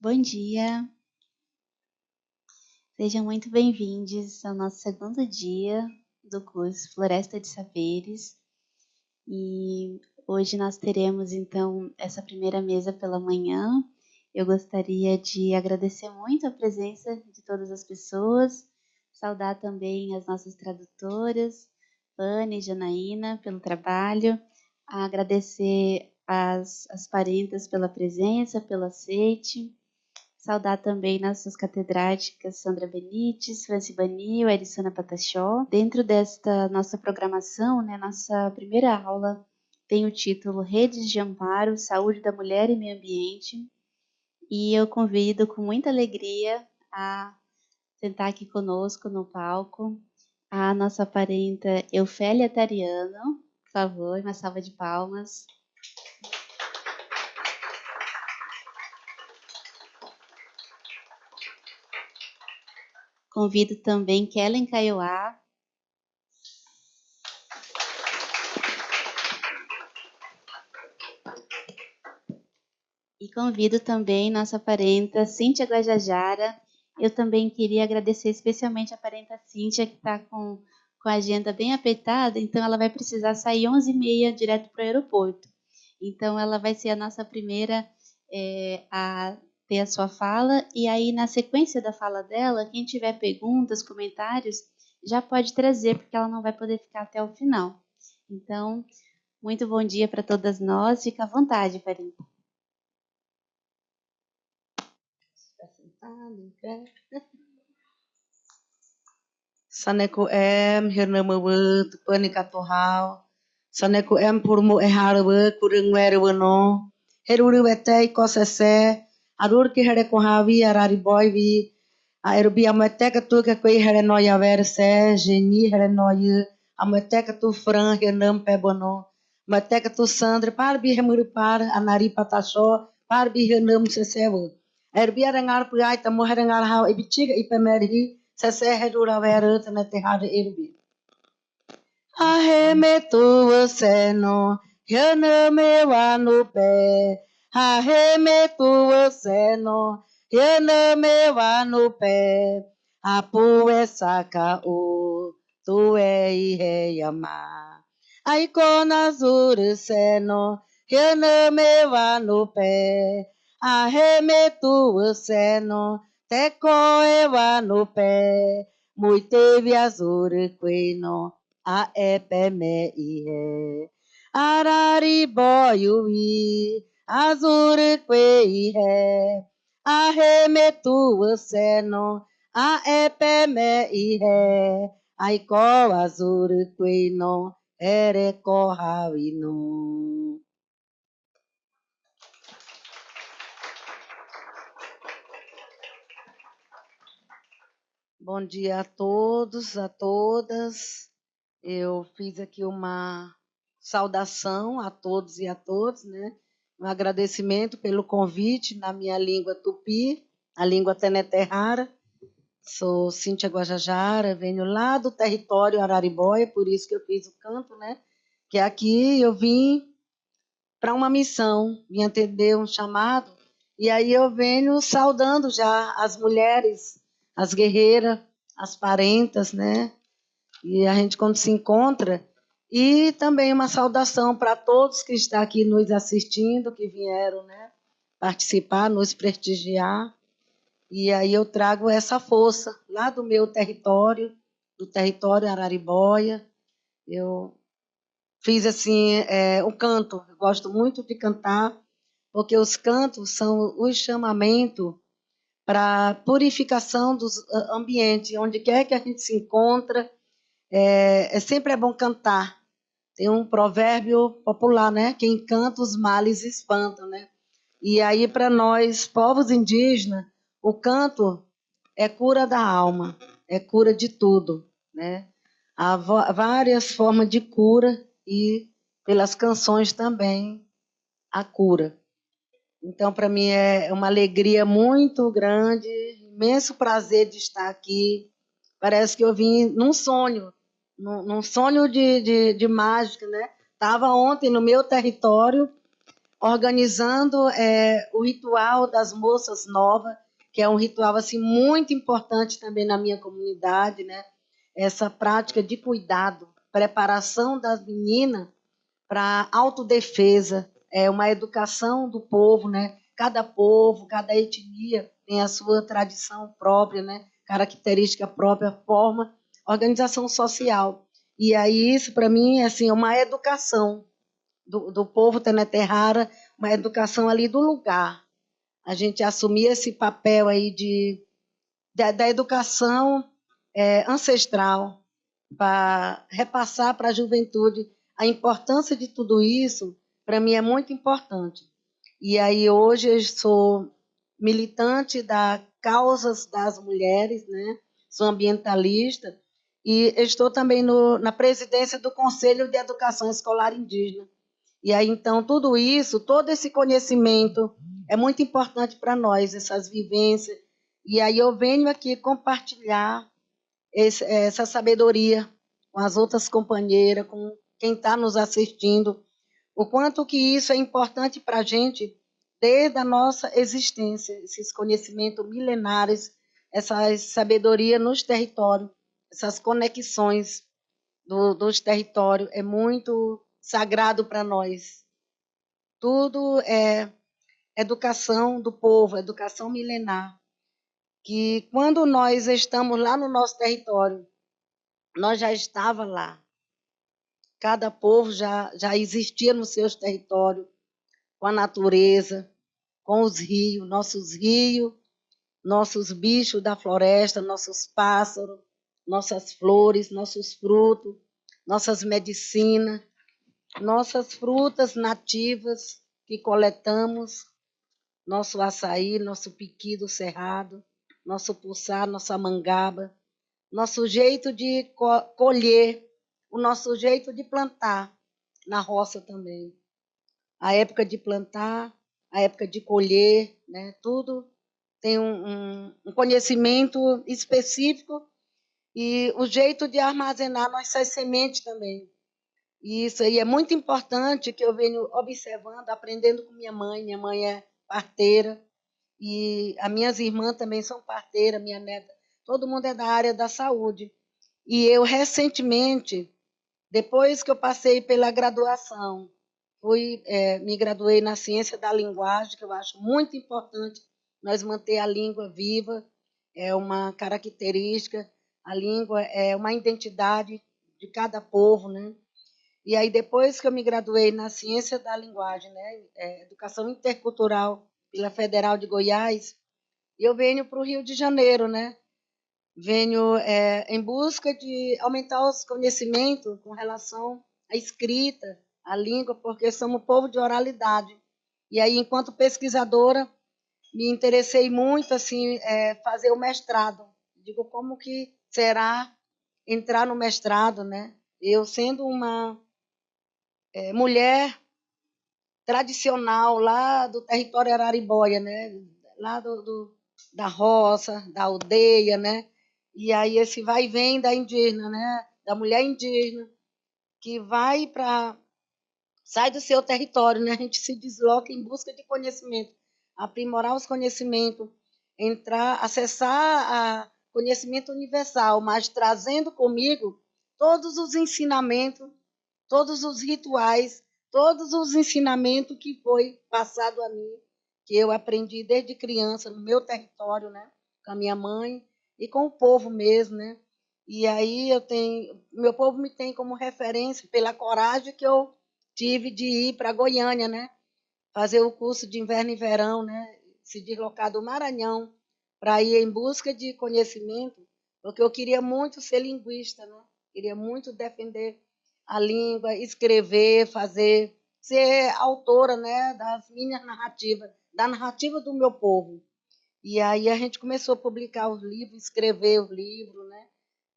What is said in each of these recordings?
Bom dia, sejam muito bem-vindos ao nosso segundo dia do curso Floresta de Saberes. E hoje nós teremos, então, essa primeira mesa pela manhã. Eu gostaria de agradecer muito a presença de todas as pessoas, saudar também as nossas tradutoras, Fanny e Janaína, pelo trabalho, agradecer as parentas pela presença, pelo aceite. Saudar também nossas catedráticas Sandra Benites, Franci Banil, Erissana Patachó. Dentro desta nossa programação, nossa primeira aula tem o título Redes de Amparo, Saúde da Mulher e Meio Ambiente. E eu convido com muita alegria a sentar aqui conosco no palco a nossa parenta Eufélia Tariano. Por favor, uma salva de palmas. Convido também Kellen Kaiowá. E convido também nossa parenta Cíntia Guajajara. Eu também queria agradecer especialmente a parenta Cíntia, que está com a agenda bem apertada, então ela vai precisar sair 11h30 direto para o aeroporto. Então ela vai ser a nossa primeira a ter a sua fala, e aí na sequência da fala dela, quem tiver perguntas, comentários, já pode trazer, porque ela não vai poder ficar até o final. Então, muito bom dia para todas nós, fica à vontade, parenta. Saneku em hirna mawe tupani katohau saneku em purmu eharwe kureng werwe no heruri wetai kosese arur ki here kohavi arari boyvi a erbi amete katu ke koi here no ya verse geni here no ye amete katu fran hirnam pebono mete katu sandre par bi hemuri par anari patacho par bi hirnam sesewo erbi arangar puai tamo herangar hau ibichiga ipemeri Sese herura verut na terrada erbi. Arreme tu você no, eu não me vá no pé. Arreme tu você no, eu não me vá no pé. A pua saca o, tu é irreama. Aí com azul seno, eu não me vá no pé. Arreme tu você no, te coeva no pé, muito viazure queno, a epe me ihe. Arari boyui, azure que ihe. Arreme tu seno, a epe me ihe. Aiko azure queno, ere corravino. Bom dia a todos, a todas. Eu fiz aqui uma saudação a todos e a todas, né? Um agradecimento pelo convite na minha língua tupi, a língua teneterrara. Sou Cíntia Guajajara, venho lá do território Araribóia, por isso que eu fiz o canto, né? Que aqui eu vim para uma missão, vim atender um chamado, e aí eu venho saudando já as mulheres, as guerreiras, as parentas, né? E a gente quando se encontra, e também uma saudação para todos que estão aqui nos assistindo, que vieram, né, participar, nos prestigiar. E aí eu trago essa força lá do meu território, do território Araribóia. Eu fiz assim o canto, eu gosto muito de cantar, porque os cantos são o chamamento para purificação dos ambientes, onde quer que a gente se encontra, sempre é bom cantar. Tem um provérbio popular, né? Quem canta os males espanta, né? E aí, para nós, povos indígenas, o canto é cura da alma, é cura de tudo, né? Há várias formas de cura e pelas canções também a cura. Então, para mim é uma alegria muito grande, imenso prazer de estar aqui. Parece que eu vim num sonho de mágica, né? Estava ontem no meu território, organizando o ritual das moças novas, que é um ritual assim muito importante também na minha comunidade, né? Essa prática de cuidado, preparação das meninas para autodefesa, uma educação do povo, né? Cada povo, cada etnia tem a sua tradição própria, né? Característica própria, forma, organização social. E aí isso para mim é assim uma educação do povo Teneterrara, uma educação ali do lugar. A gente assumir esse papel aí da educação ancestral para repassar para a juventude a importância de tudo isso, para mim é muito importante. E aí hoje eu sou militante das causas das mulheres, né? Sou ambientalista e estou também na presidência do Conselho de Educação Escolar Indígena. E aí, então, tudo isso, todo esse conhecimento é muito importante para nós, essas vivências. E aí eu venho aqui compartilhar essa sabedoria com as outras companheiras, com quem está nos assistindo, o quanto que isso é importante para a gente desde a nossa existência, esses conhecimentos milenares, essa sabedoria nos territórios, essas conexões dos territórios, é muito sagrado para nós. Tudo é educação do povo, educação milenar, que quando nós estamos lá no nosso território, nós já estava lá. Cada povo já existia nos seus territórios, com a natureza, com os rios, nossos bichos da floresta, nossos pássaros, nossas flores, nossos frutos, nossas medicinas, nossas frutas nativas que coletamos, nosso açaí, nosso piqui do cerrado, nosso puçá, nossa mangaba, nosso jeito de colher, o nosso jeito de plantar na roça também. A época de plantar, a época de colher, né? Tudo tem um conhecimento específico e o jeito de armazenar nossas sementes também. E isso aí é muito importante que eu venho observando, aprendendo com minha mãe. Minha mãe é parteira e as minhas irmãs também são parteiras, minha neta. Todo mundo é da área da saúde. E eu, recentemente, depois que eu passei pela graduação, me graduei na ciência da linguagem, que eu acho muito importante nós manter a língua viva, é uma característica, a língua é uma identidade de cada povo, né? E aí, depois que eu me graduei na ciência da linguagem, né, educação intercultural pela Federal de Goiás, eu venho para o Rio de Janeiro, né? Venho em busca de aumentar os conhecimentos com relação à escrita, à língua, porque somos povo de oralidade. E aí, enquanto pesquisadora, me interessei muito assim fazer o mestrado. Digo, como que será entrar no mestrado, né? Eu sendo uma mulher tradicional lá do território Araribóia, né? Lá da roça, da aldeia, né? E aí esse vai e vem da indígena, né? Da mulher indígena, que vai para sai do seu território, né? A gente se desloca em busca de conhecimento, aprimorar os conhecimentos, entrar, acessar a conhecimento universal, mas trazendo comigo todos os ensinamentos, todos os rituais, todos os ensinamentos que foi passado a mim, que eu aprendi desde criança no meu território, né? Com a minha mãe e com o povo mesmo, né? E aí meu povo me tem como referência pela coragem que eu tive de ir para Goiânia, né? Fazer o curso de inverno e verão, né? Se deslocar do Maranhão para ir em busca de conhecimento, porque eu queria muito ser linguista, né? Queria muito defender a língua, escrever, ser autora, né, das minhas narrativas, da narrativa do meu povo. E aí a gente começou a publicar os livros, escrever os livros, né,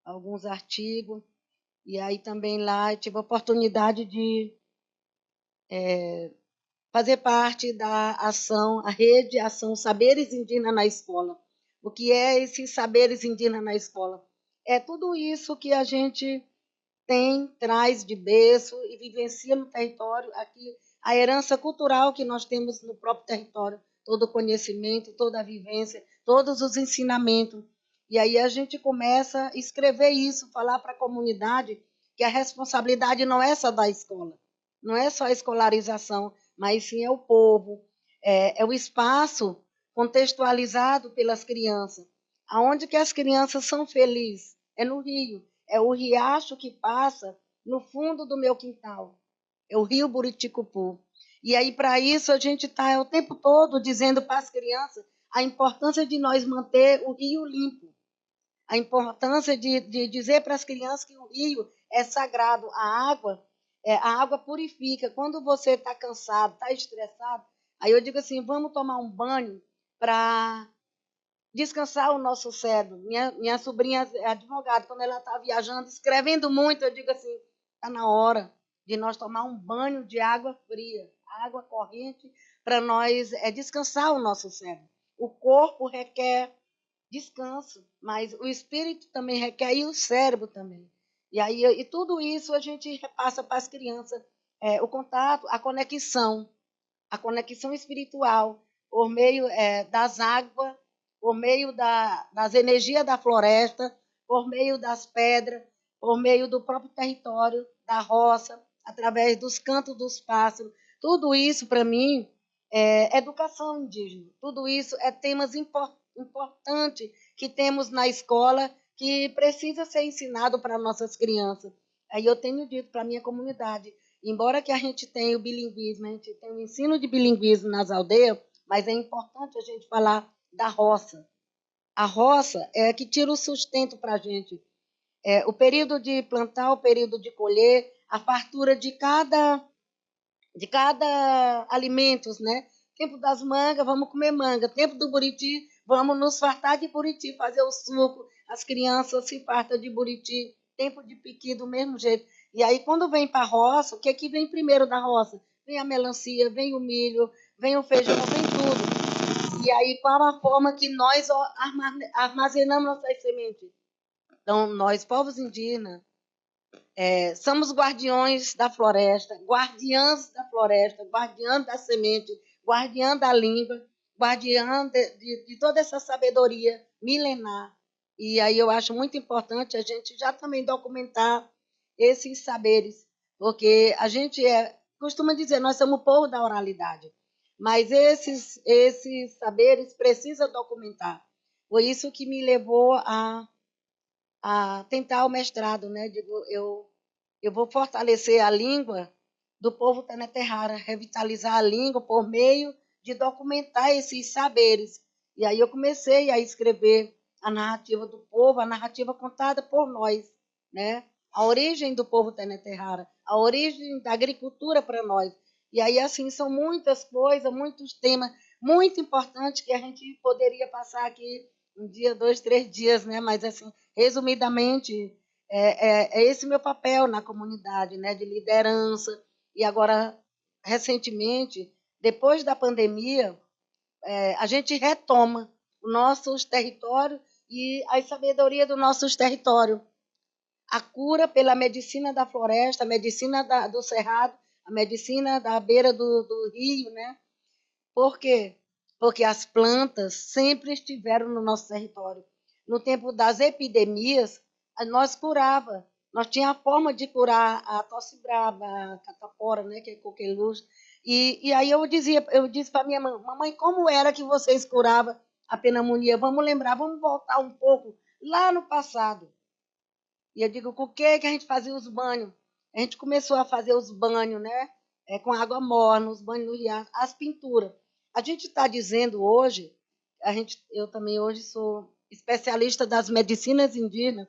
alguns artigos. E aí também lá eu tive a oportunidade de fazer parte da ação, a rede Ação Saberes Indígenas na Escola. O que é esses saberes indígenas na escola? É tudo isso que a gente traz de berço e vivencia no território. Aqui a herança cultural que nós temos no próprio território, todo o conhecimento, toda a vivência, todos os ensinamentos. E aí a gente começa a escrever isso, falar para a comunidade que a responsabilidade não é só da escola, não é só a escolarização, mas sim é o povo, é o espaço contextualizado pelas crianças. Aonde que as crianças são felizes? É no rio, é o riacho que passa no fundo do meu quintal, é o rio Buriticupu. E aí, para isso, a gente está o tempo todo dizendo para as crianças a importância de nós manter o rio limpo, a importância de dizer para as crianças que o rio é sagrado, a água purifica. Quando você está cansado, está estressado, aí eu digo assim, vamos tomar um banho para descansar o nosso cérebro. Minha sobrinha é advogada, quando ela está viajando, escrevendo muito, eu digo assim, está na hora de nós tomar um banho de água fria, água corrente, para nós descansar o nosso cérebro. O corpo requer descanso, mas o espírito também requer e o cérebro também. E aí e tudo isso a gente repassa para as crianças, o contato, a conexão espiritual por meio das águas, por meio das energias da floresta, por meio das pedras, por meio do próprio território, da roça, através dos cantos dos pássaros. Tudo isso, para mim, é educação indígena. Tudo isso é temas importantes que temos na escola que precisa ser ensinado para nossas crianças. Aí eu tenho dito para a minha comunidade, embora que a gente tenha o bilinguismo, a gente tem o ensino de bilinguismo nas aldeias, mas é importante a gente falar da roça. A roça é a que tira o sustento para a gente. O período de plantar, o período de colher, a fartura de cada alimentos, né? Tempo das mangas, vamos comer manga. Tempo do buriti, vamos nos fartar de buriti, fazer o suco. As crianças se fartam de buriti. Tempo de piqui, do mesmo jeito. E aí, quando vem para a roça, o que é que vem primeiro da roça? Vem a melancia, vem o milho, vem o feijão, vem tudo. E aí, qual a forma que nós armazenamos nossas sementes? Então, nós, povos indígenas, somos guardiões da floresta, guardiãs da floresta, guardiãs da semente, guardiã da língua, guardiã de toda essa sabedoria milenar. E aí eu acho muito importante a gente já também documentar esses saberes, porque a gente costuma dizer, nós somos o povo da oralidade, mas esses saberes precisa documentar. Foi isso que me levou a tentar o mestrado, né? Digo, eu vou fortalecer a língua do povo Teneterrara, revitalizar a língua por meio de documentar esses saberes. E aí eu comecei a escrever a narrativa do povo, a narrativa contada por nós, né? A origem do povo Teneterrara, a origem da agricultura para nós. E aí, assim, são muitas coisas, muitos temas muito importantes que a gente poderia passar aqui um dia, 2, 3 dias, né? Mas, assim, resumidamente, é esse meu papel na comunidade, né? De liderança. E agora, recentemente, depois da pandemia, a gente retoma os nossos territórios e a sabedoria dos nossos territórios. A cura pela medicina da floresta, a medicina do cerrado, a medicina da beira do rio, né? Por quê? Porque as plantas sempre estiveram no nosso território. No tempo das epidemias, nós curava. Nós tínhamos a forma de curar a tosse brava, a catapora, né, que é coqueluche. E aí eu disse para minha mãe, mamãe, como era que vocês curavam a pneumonia? Vamos lembrar, vamos voltar um pouco lá no passado. E eu digo, com o que a gente fazia os banhos? A gente começou a fazer os banhos, né? Com água morna, os banhos no riacho, as pinturas. A gente está dizendo hoje, eu também hoje sou especialista das medicinas indígenas,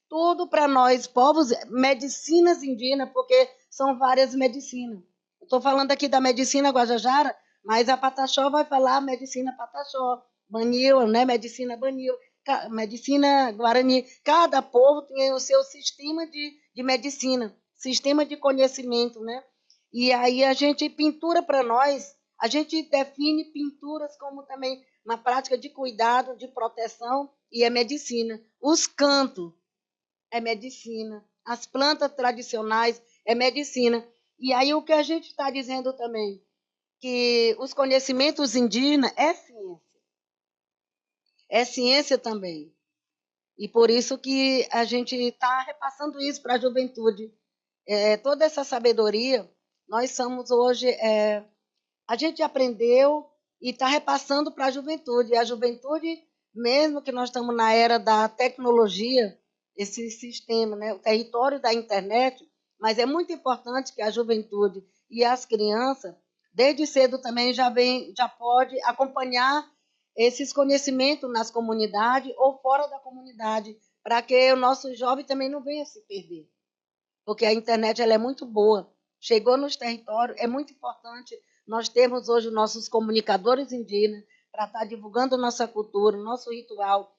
tudo para nós, povos, medicinas indígenas, porque são várias medicinas. Estou falando aqui da medicina Guajajara, mas a Pataxó vai falar medicina Pataxó, Banil, né? Medicina Banil, medicina Guarani. Cada povo tem o seu sistema de medicina, sistema de conhecimento, né? E aí a gente pintura para nós, a gente define pinturas como também uma prática de cuidado, de proteção e é medicina. Os cantos é medicina, as plantas tradicionais é medicina. E aí o que a gente está dizendo também, que os conhecimentos indígenas é ciência também. E por isso que a gente está repassando isso para a juventude. Toda essa sabedoria, nós somos hoje, a gente aprendeu e está repassando para a juventude. E a juventude, mesmo que nós estamos na era da tecnologia, esse sistema, né, o território da internet, mas é muito importante que a juventude e as crianças, desde cedo também já pode acompanhar esses conhecimentos nas comunidades ou fora da comunidade, para que o nosso jovem também não venha se perder. Porque a internet ela é muito boa, chegou nos territórios, é muito importante. Nós temos hoje nossos comunicadores indígenas para estar divulgando nossa cultura, nosso ritual,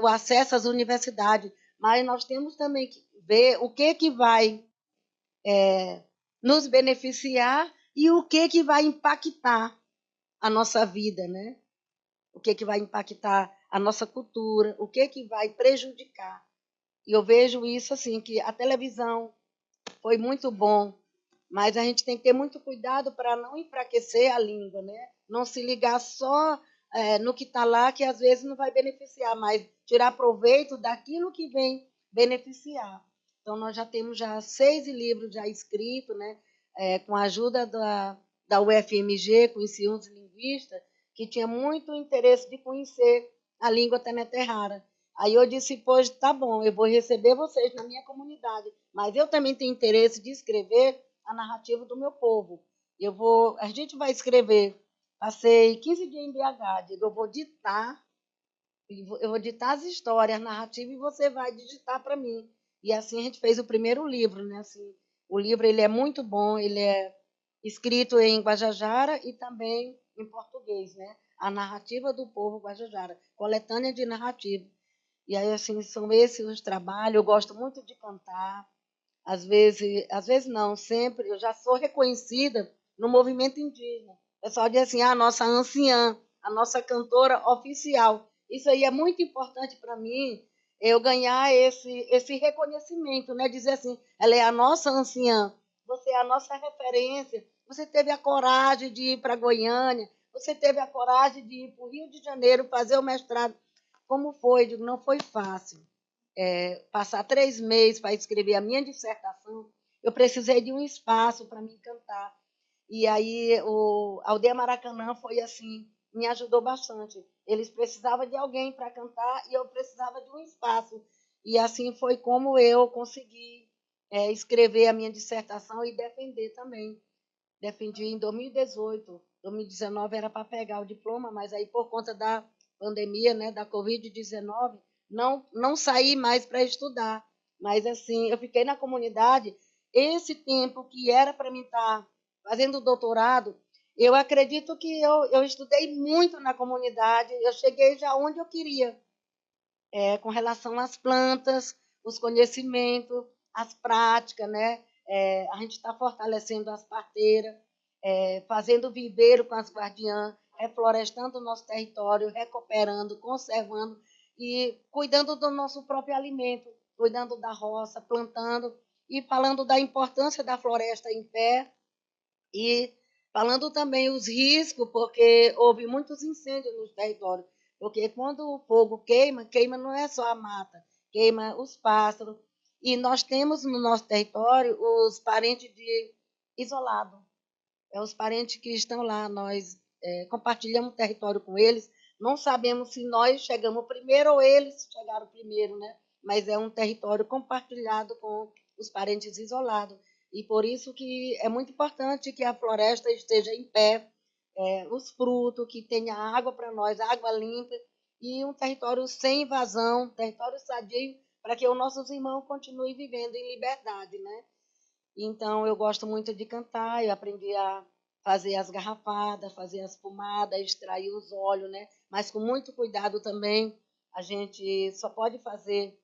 o acesso às universidades, mas nós temos também que ver o que vai nos beneficiar e o que vai impactar a nossa vida, né? O que vai impactar a nossa cultura, o que vai prejudicar. E eu vejo isso assim, que a televisão foi muito bom, mas a gente tem que ter muito cuidado para não enfraquecer a língua, né? Não se ligar só no que está lá, que às vezes não vai beneficiar, mas tirar proveito daquilo que vem beneficiar. Então, nós já temos já 6 livros já escritos, né? Com a ajuda da UFMG, com ensino linguista, que tinha muito interesse de conhecer a língua Tené-Terrara. Aí eu disse, pois tá bom, eu vou receber vocês na minha comunidade, mas eu também tenho interesse de escrever a narrativa do meu povo. A gente vai escrever. Passei 15 dias em BH, digo, eu vou ditar as histórias, a narrativa, e você vai digitar para mim. E assim a gente fez o primeiro livro, né? Assim, o livro ele é muito bom, ele é escrito em Guajajara e também em português, né? A narrativa do povo Guajajara, coletânea de narrativa. E aí, assim, são esses os trabalhos. Eu gosto muito de cantar. Às vezes não, sempre. Eu já sou reconhecida no movimento indígena. O pessoal diz assim, a nossa anciã, a nossa cantora oficial. Isso aí é muito importante para mim, eu ganhar esse reconhecimento, né? Dizer assim, ela é a nossa anciã, você é a nossa referência, você teve a coragem de ir para Goiânia, você teve a coragem de ir para o Rio de Janeiro fazer o mestrado. Como foi? Digo, não foi fácil. Passar 3 meses para escrever a minha dissertação, eu precisei de um espaço para me cantar. E aí o Aldeia Maracanã foi assim, me ajudou bastante. Eles precisavam de alguém para cantar e eu precisava de um espaço. E assim foi como eu consegui escrever a minha dissertação e defender também. Defendi em 2018. 2019 era para pegar o diploma, mas aí por conta da pandemia, né, da Covid-19, não saí mais para estudar. Mas assim, eu fiquei na comunidade. Esse tempo que era para mim estar fazendo doutorado, eu acredito que eu estudei muito na comunidade. Eu cheguei já onde eu queria, com relação às plantas, os conhecimentos, as práticas, né? A gente está fortalecendo as parteiras, fazendo viveiro com as guardiãs, reflorestando o nosso território, recuperando, conservando e cuidando do nosso próprio alimento, cuidando da roça, plantando e falando da importância da floresta em pé e falando também os riscos, porque houve muitos incêndios nos territórios. Porque quando o fogo queima, queima não é só a mata, queima os pássaros. E nós temos no nosso território os parentes de isolado. Os parentes que estão lá, nós compartilhamos o território com eles. Não sabemos se nós chegamos primeiro ou eles chegaram primeiro, né? Mas é um território compartilhado com os parentes isolados. E por isso que é muito importante que a floresta esteja em pé, os frutos, que tenha água para nós, água limpa, e um território sem invasão, um território sadio, para que os nossos irmãos continuem vivendo em liberdade, né? Então, eu gosto muito de cantar, eu aprendi a fazer as garrafadas, fazer as pomadas, extrair os óleos, né? Mas com muito cuidado também, a gente só pode fazer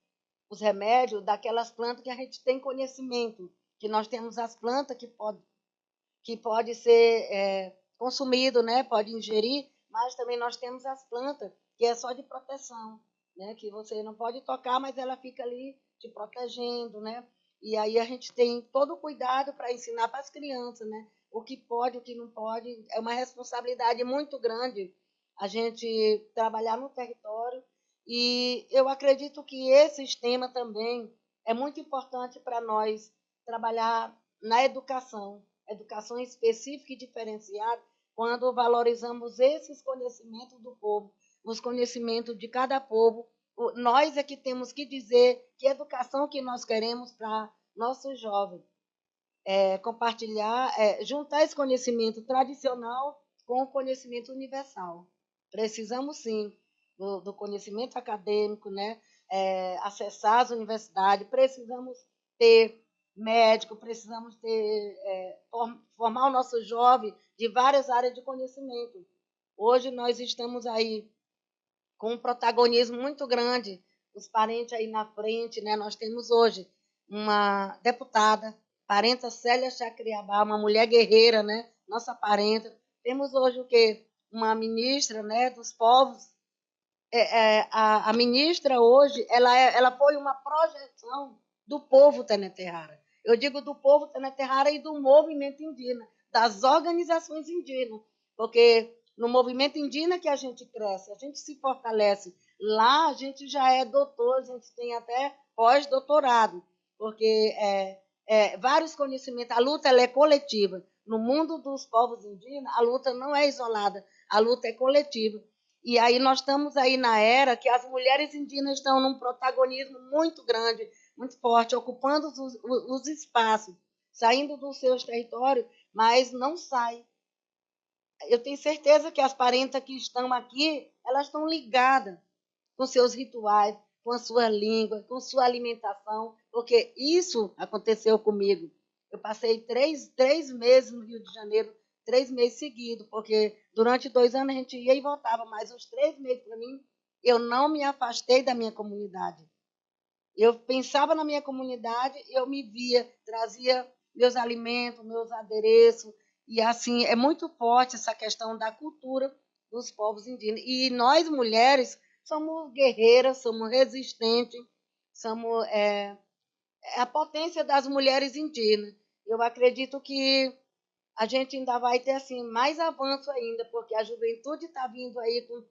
os remédios daquelas plantas que a gente tem conhecimento, que nós temos as plantas que pode ser consumido, né? Pode ingerir, mas também nós temos as plantas que é só de proteção, né? Que você não pode tocar, mas ela fica ali te protegendo, né? E aí a gente tem todo o cuidado para ensinar para as crianças, né? O que pode, o que não pode. É uma responsabilidade muito grande a gente trabalhar no território. E eu acredito que esse tema também é muito importante para nós trabalhar na educação específica e diferenciada, quando valorizamos esses conhecimentos do povo, os conhecimentos de cada povo. Nós é que temos que dizer que educação que nós queremos para nossos jovens. Compartilhar, juntar esse conhecimento tradicional com o conhecimento universal. Precisamos, sim, do conhecimento acadêmico, né? Acessar as universidades, precisamos ter médico, precisamos ter, formar o nosso jovem de várias áreas de conhecimento. Hoje nós estamos aí com um protagonismo muito grande, os parentes aí na frente, né? Nós temos hoje uma deputada, parenta Célia Chacriabá, uma mulher guerreira, né? Nossa parenta. Temos hoje o quê? Uma ministra, né, dos povos. A ministra hoje, ela foi uma projeção do povo Teneterrara. Eu digo do povo Teneterrara e do movimento indígena, das organizações indígenas, porque no movimento indígena que a gente cresce, a gente se fortalece. Lá a gente já é doutor, a gente tem até pós-doutorado, porque vários conhecimentos, a luta ela é coletiva. No mundo dos povos indígenas, a luta não é isolada, a luta é coletiva. E aí nós estamos aí na era que as mulheres indígenas estão num protagonismo muito grande, muito forte, ocupando os espaços, saindo dos seus territórios, mas não saem. Eu tenho certeza que as parentas que estão aqui, elas estão ligadas com seus rituais, com a sua língua, com sua alimentação, porque isso aconteceu comigo. Eu passei três meses no Rio de Janeiro, 3 meses seguidos, porque durante 2 anos a gente ia e voltava, mas os 3 meses, para mim, eu não me afastei da minha comunidade. Eu pensava na minha comunidade, eu me via, trazia meus alimentos, meus adereços, e assim, é muito forte essa questão da cultura dos povos indígenas. E nós, mulheres, somos guerreiras, somos resistentes, somos a potência das mulheres indígenas. Eu acredito que a gente ainda vai ter assim mais avanço ainda, porque a juventude está vindo aí com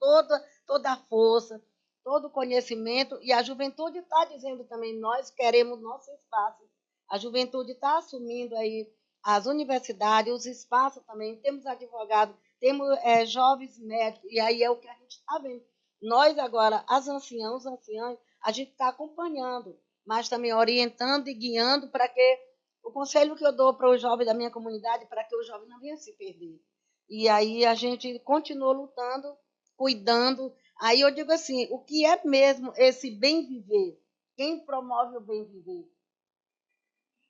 toda a força, todo o conhecimento, e a juventude está dizendo também, nós queremos nosso espaço. A juventude está assumindo aí as universidades, os espaços também, temos advogados, temos jovens médicos, e aí é o que a gente está vendo. Nós agora, as anciãs, os anciãos, a gente está acompanhando, mas também orientando e guiando para que o conselho que eu dou para os jovens da minha comunidade, para que o jovem não venha se perder. E aí a gente continua lutando, cuidando. Aí eu digo assim, o que é mesmo esse bem viver? Quem promove o bem viver?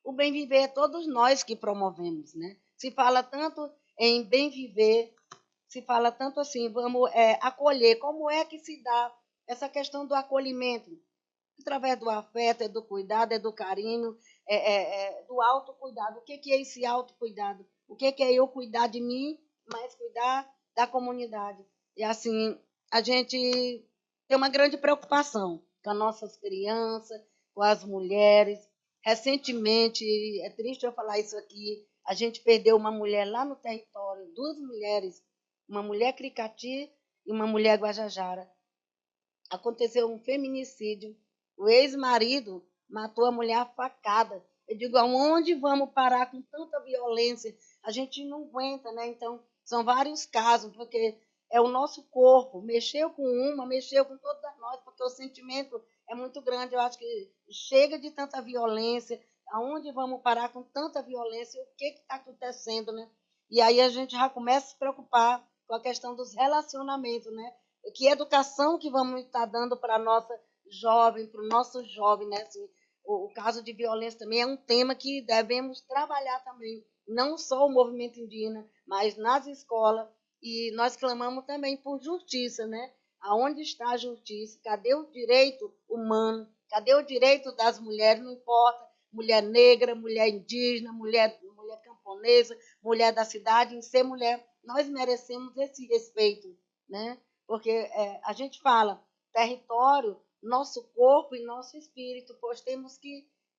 O bem viver é todos nós que promovemos, né? Se fala tanto em bem viver, se fala tanto assim, vamos acolher. Como é que se dá essa questão do acolhimento? Através do afeto, do cuidado, do carinho, do autocuidado. O que é esse autocuidado? O que é eu cuidar de mim, mas cuidar da comunidade? E assim, a gente tem uma grande preocupação com as nossas crianças, com as mulheres. Recentemente, é triste eu falar isso aqui, a gente perdeu uma mulher lá no território, 2 mulheres, uma mulher Cricati e uma mulher Guajajara. Aconteceu um feminicídio. O ex-marido matou a mulher a facada. Eu digo, aonde vamos parar com tanta violência? A gente não aguenta, né? Então, são vários casos, porque é o nosso corpo. Mexeu com uma, mexeu com todas nós, porque o sentimento é muito grande. Eu acho que chega de tanta violência. Aonde vamos parar com tanta violência? O que está acontecendo, né? E aí a gente já começa a se preocupar com a questão dos relacionamentos, né? Que educação que vamos estar dando para a nossa jovem, para o nosso jovem, né? Assim, o caso de violência também é um tema que devemos trabalhar também, não só o movimento indígena, mas nas escolas, e nós clamamos também por justiça, né? Aonde está a justiça? Cadê o direito humano? Cadê o direito das mulheres? Não importa, mulher negra, mulher indígena, mulher camponesa, mulher da cidade, em ser mulher, nós merecemos esse respeito, né? Porque a gente fala território, nosso corpo e nosso espírito, pois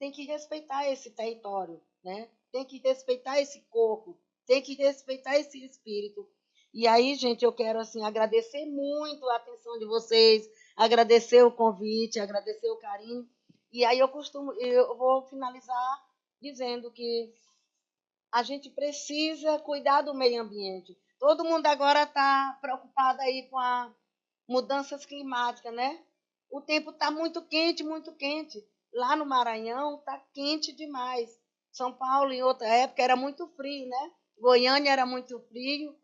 tem que respeitar esse território, né? Tem que respeitar esse corpo, tem que respeitar esse espírito. E aí, gente, eu quero assim agradecer muito a atenção de vocês, agradecer o convite, agradecer o carinho. E aí eu vou finalizar dizendo que a gente precisa cuidar do meio ambiente. Todo mundo agora está preocupado aí com as mudanças climáticas, né? O tempo está muito quente, muito quente. Lá no Maranhão está quente demais. São Paulo, em outra época, era muito frio, né? Goiânia era muito frio,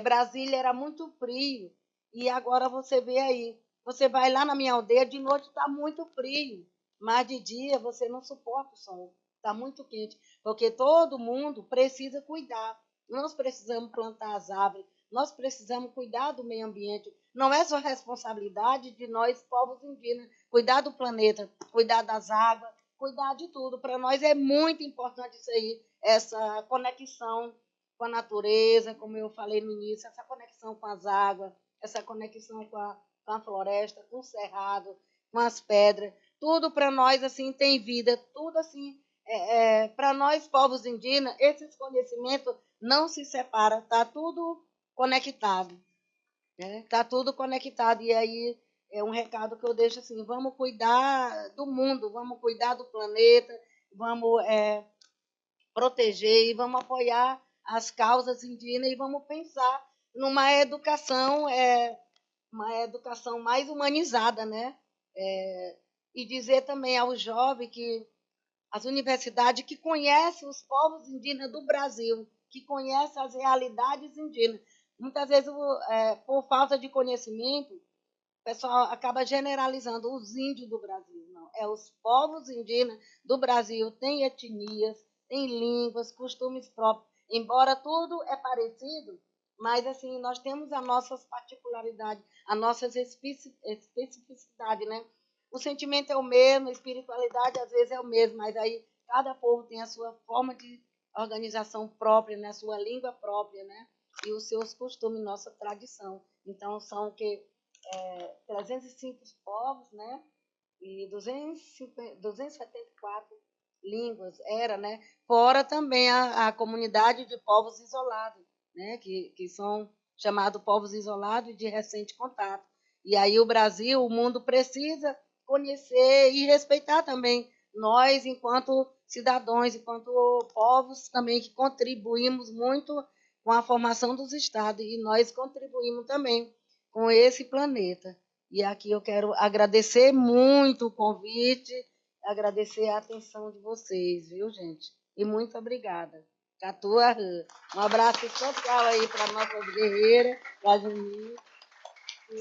Brasília era muito frio. E agora você vê aí, você vai lá na minha aldeia, de noite está muito frio, mas de dia você não suporta o sol, está muito quente, porque todo mundo precisa cuidar. Nós precisamos plantar as árvores, nós precisamos cuidar do meio ambiente. Não é só responsabilidade de nós, povos indígenas, cuidar do planeta, cuidar das águas, cuidar de tudo. Para nós é muito importante isso aí, essa conexão com a natureza, como eu falei no início, essa conexão com as águas, essa conexão com a floresta, com o cerrado, com as pedras. Tudo para nós assim tem vida, tudo assim. Para nós, povos indígenas, esses conhecimentos não se separam, está tudo conectado. Está tudo conectado. E aí é um recado que eu deixo assim: vamos cuidar do mundo, vamos cuidar do planeta, vamos proteger e vamos apoiar as causas indígenas e vamos pensar numa educação, uma educação mais humanizada, né? E dizer também aos jovens que as universidades que conhecem os povos indígenas do Brasil, que conhecem as realidades indígenas. Muitas vezes, por falta de conhecimento, o pessoal acaba generalizando os índios do Brasil. Não, é os povos indígenas do Brasil, têm etnias, têm línguas, costumes próprios. Embora tudo é parecido, mas assim nós temos as nossas particularidades, as nossas especificidades, né? O sentimento é o mesmo, a espiritualidade às vezes é o mesmo, mas aí cada povo tem a sua forma de organização própria, né? A sua língua própria, né? E os seus costumes, nossa tradição. Então são o que 305 povos, né? E 274 línguas era, né? Fora também a comunidade de povos isolados, né? Que são chamados povos isolados e de recente contato. E aí o Brasil, o mundo precisa conhecer e respeitar também nós, enquanto cidadãos, enquanto povos também que contribuímos muito com a formação dos estados e nós contribuímos também com esse planeta. E aqui eu quero agradecer muito o convite, agradecer a atenção de vocês, viu, gente? E muito obrigada. Catua, um abraço especial aí para a nossa guerreira, para a Juninho.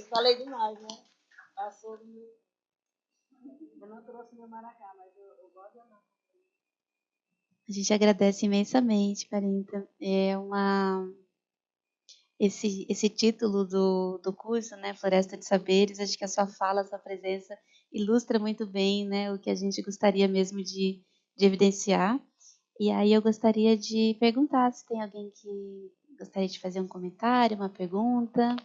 Falei demais, né? Passou do meu... Eu não trouxe meu maracá, mas eu gosto de andar. A gente agradece imensamente, Parinta. Esse título do curso, né, Floresta de Saberes, acho que a sua fala, a sua presença ilustra muito bem, né, o que a gente gostaria mesmo de evidenciar. E aí eu gostaria de perguntar se tem alguém que gostaria de fazer um comentário, uma pergunta.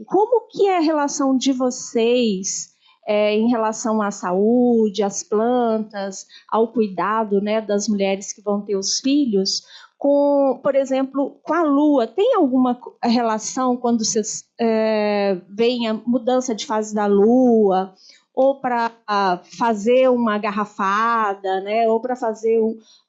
Como que é a relação de vocês em relação à saúde, às plantas, ao cuidado, né, das mulheres que vão ter os filhos, com, por exemplo, com a lua? Tem alguma relação quando vocês veem a mudança de fase da lua, ou para fazer uma garrafada, né, ou para fazer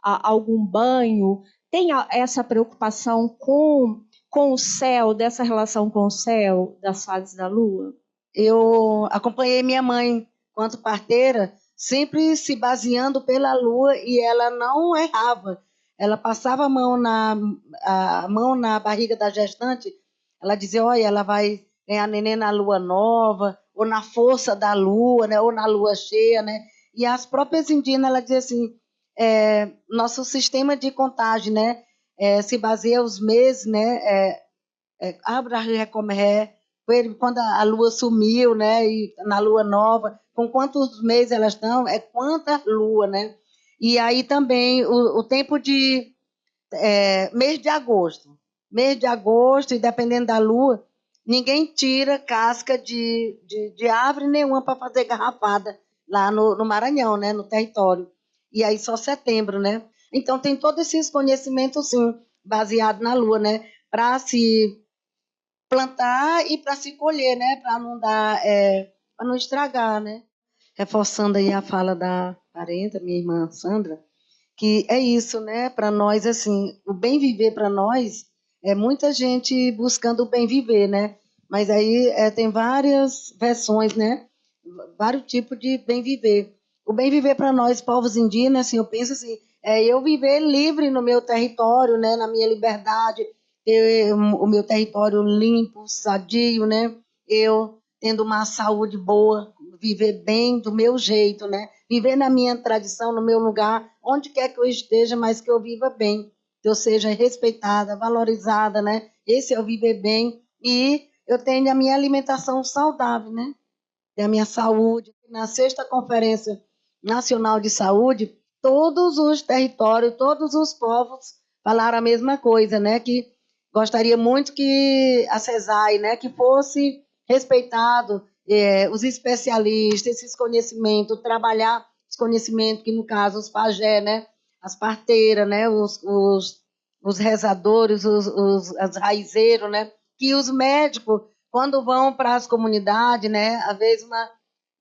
algum banho? Tem essa preocupação com o céu, dessa relação com o céu, das fases da lua? Eu acompanhei minha mãe, quanto parteira, sempre se baseando pela lua e ela não errava. Ela passava a mão na barriga da gestante, ela dizia, olha, ela vai ganhar neném na lua nova, ou na força da lua, né, ou na lua cheia, né? E as próprias indígenas, ela dizia assim, nosso sistema de contagem, né, se baseia os meses, né, Abra Recomé, quando a lua sumiu, né? E na lua nova, com quantos meses elas estão, quanta lua, né? E aí também o tempo de mês de agosto. Mês de agosto, e dependendo da lua, ninguém tira casca de árvore nenhuma para fazer garrafada lá no Maranhão, né? No território. e aí só setembro, né? Então tem todos esses conhecimentos, sim, baseado na lua, né? Para se plantar e para se colher, né? Para não dar, para não estragar, né? Reforçando aí a fala da parenta, minha irmã Sandra, que é isso, né? Para nós, assim, o bem viver para nós é muita gente buscando o bem viver, né? Mas aí tem várias versões, né? Vários tipos de bem viver. O bem viver para nós, povos indígenas, assim, eu penso assim, é eu viver livre no meu território, né? Na minha liberdade, ter o meu território limpo, sadio, né? Eu tendo uma saúde boa, viver bem do meu jeito, né? Viver na minha tradição, no meu lugar, onde quer que eu esteja, mas que eu viva bem, que eu seja respeitada, valorizada, né? Esse é o viver bem e eu tenho a minha alimentação saudável, né? E a minha saúde. Na sexta Conferência Nacional de Saúde, todos os territórios, todos os povos falaram a mesma coisa, né? Que gostaria muito que a CESAI, né, que fosse respeitado os especialistas, esses conhecimentos, trabalhar os conhecimentos, que no caso os pajé, né, as parteiras, né, os rezadores, as raizeiros, né, que os médicos quando vão para as comunidades, né? Às vezes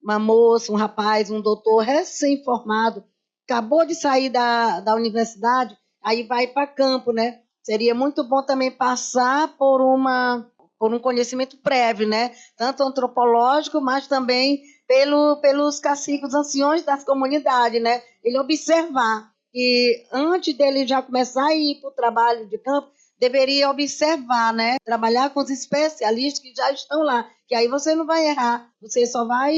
uma moça, um rapaz, um doutor recém-formado, acabou de sair da universidade, aí vai para campo, né? Seria muito bom também passar por um conhecimento prévio, né? Tanto antropológico, mas também pelos caciques anciões das comunidades, né? Ele observar que antes dele já começar a ir para o trabalho de campo, deveria observar, né? Trabalhar com os especialistas que já estão lá, que aí você não vai errar, você só vai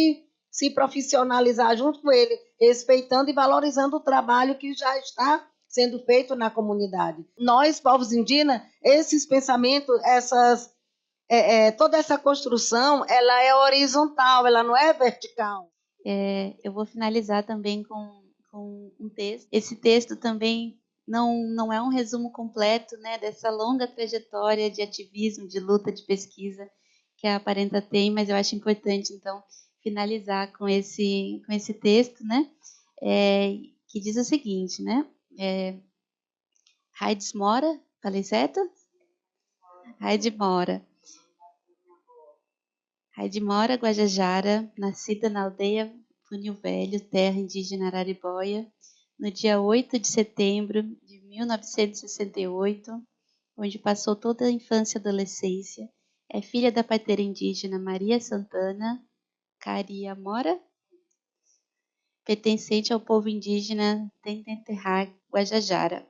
se profissionalizar junto com ele, respeitando e valorizando o trabalho que já está sendo feito na comunidade. Nós, povos indígenas, esses pensamentos, toda essa construção, ela é horizontal, ela não é vertical. Eu vou finalizar também com um texto. Esse texto também não é um resumo completo, né, dessa longa trajetória de ativismo, de luta, de pesquisa que a Parenta tem, mas eu acho importante, então, finalizar com esse texto, né, que diz o seguinte, né, Raides Mora, falei certo? Raide Mora. Raide Mora Guajajara, nascida na aldeia Funil Velho, terra indígena Araribóia, no dia 8 de setembro de 1968, onde passou toda a infância e adolescência, é filha da parteira indígena Maria Santana Caria Mora, pertencente ao povo indígena Tententerrar Guajajara.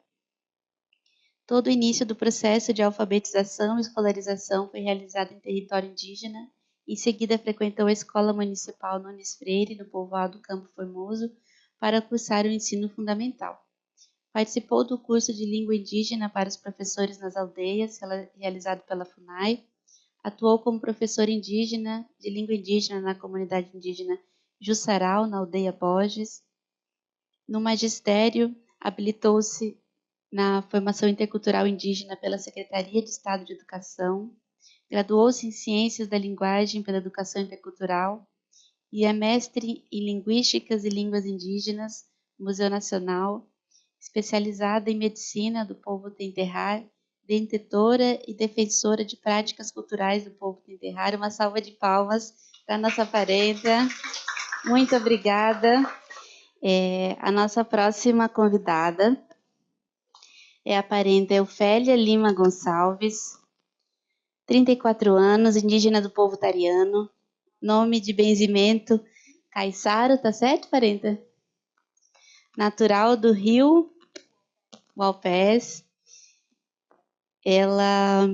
Todo o início do processo de alfabetização e escolarização foi realizado em território indígena. Em seguida, frequentou a Escola Municipal Nunes Freire, no povoado Campo Formoso, para cursar o ensino fundamental. Participou do curso de língua indígena para os professores nas aldeias, realizado pela FUNAI. Atuou como professor indígena de língua indígena na comunidade indígena Jussaral, na aldeia Borges. No magistério, habilitou-se na formação intercultural indígena pela Secretaria de Estado de Educação, graduou-se em Ciências da Linguagem pela Educação Intercultural e é mestre em Linguísticas e Línguas Indígenas, Museu Nacional, especializada em Medicina do Povo Tenterrar, detentora e defensora de práticas culturais do Povo Tenterrar. Uma salva de palmas para a nossa parenta. Muito obrigada. A nossa próxima convidada é a parenta Eufélia Lima Gonçalves, 34 anos, indígena do povo tariano, nome de benzimento Caiçaro, tá certo, parenta? Natural do Rio Gualpés. Ela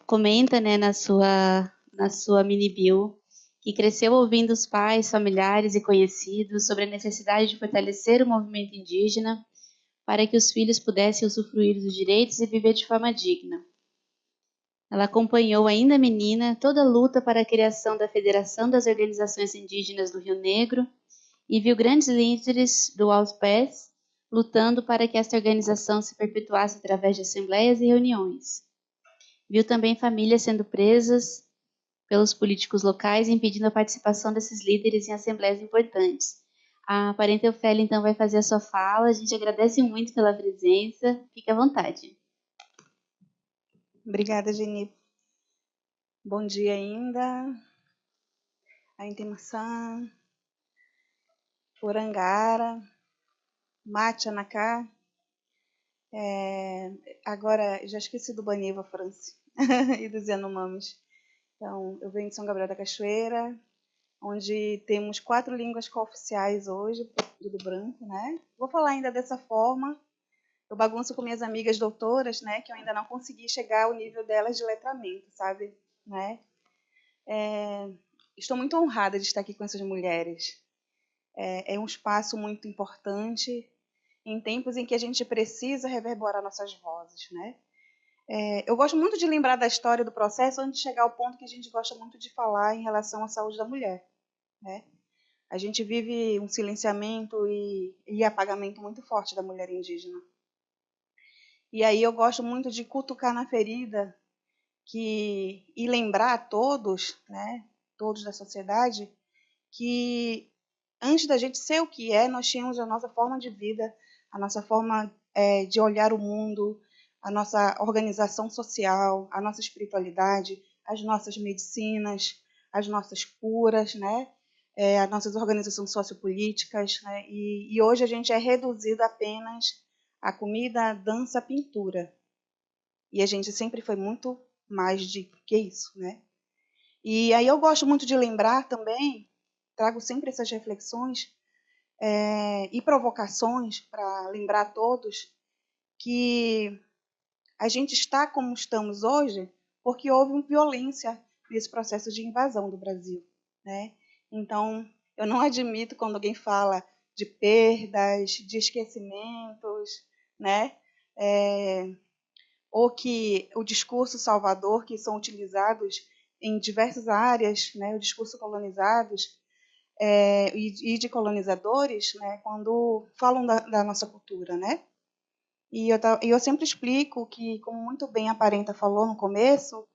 comenta, né, na sua mini bio, que cresceu ouvindo os pais, familiares e conhecidos sobre a necessidade de fortalecer o movimento indígena para que os filhos pudessem usufruir dos direitos e viver de forma digna. Ela acompanhou, ainda menina, toda a luta para a criação da Federação das Organizações Indígenas do Rio Negro e viu grandes líderes do Gualpés lutando para que esta organização se perpetuasse através de assembleias e reuniões. Viu também famílias sendo presas pelos políticos locais, impedindo a participação desses líderes em assembleias importantes. A parente Ofélia, então, vai fazer a sua fala. A gente agradece muito pela presença. Fique à vontade. Obrigada, Geni. Bom dia ainda. A Intimação, Urangara, Machanacá. Agora, já esqueci do Baniva, France, e dos Yanomamis. Então, eu venho de São Gabriel da Cachoeira, onde temos 4 línguas cooficiais hoje, do branco, né? Vou falar ainda dessa forma. Eu bagunço com minhas amigas doutoras, né? Que eu ainda não consegui chegar ao nível delas de letramento, sabe? Né? Estou muito honrada de estar aqui com essas mulheres. É um espaço muito importante em tempos em que a gente precisa reverberar nossas vozes, né? Eu gosto muito de lembrar da história do processo antes de chegar ao ponto que a gente gosta muito de falar em relação à saúde da mulher, né? A gente vive um silenciamento e apagamento muito forte da mulher indígena. E aí eu gosto muito de cutucar na ferida e lembrar a todos, né, todos da sociedade, que antes da gente ser o que é, nós tínhamos a nossa forma de vida, a nossa forma de olhar o mundo, a nossa organização social, a nossa espiritualidade, as nossas medicinas, as nossas curas, né? As nossas organizações sociopolíticas. Né? E hoje a gente é reduzido apenas a comida, a dança, a pintura. E a gente sempre foi muito mais de que isso. Né? E aí eu gosto muito de lembrar também, trago sempre essas reflexões e provocações para lembrar a todos que a gente está como estamos hoje porque houve violência nesse processo de invasão do Brasil, né? Então, eu não admito quando alguém fala de perdas, de esquecimentos, né? Ou que o discurso salvador que são utilizados em diversas áreas, né? O discurso colonizados, e de colonizadores, né, quando falam da nossa cultura, né? E eu sempre explico que, como muito bem a Parenta falou no começo,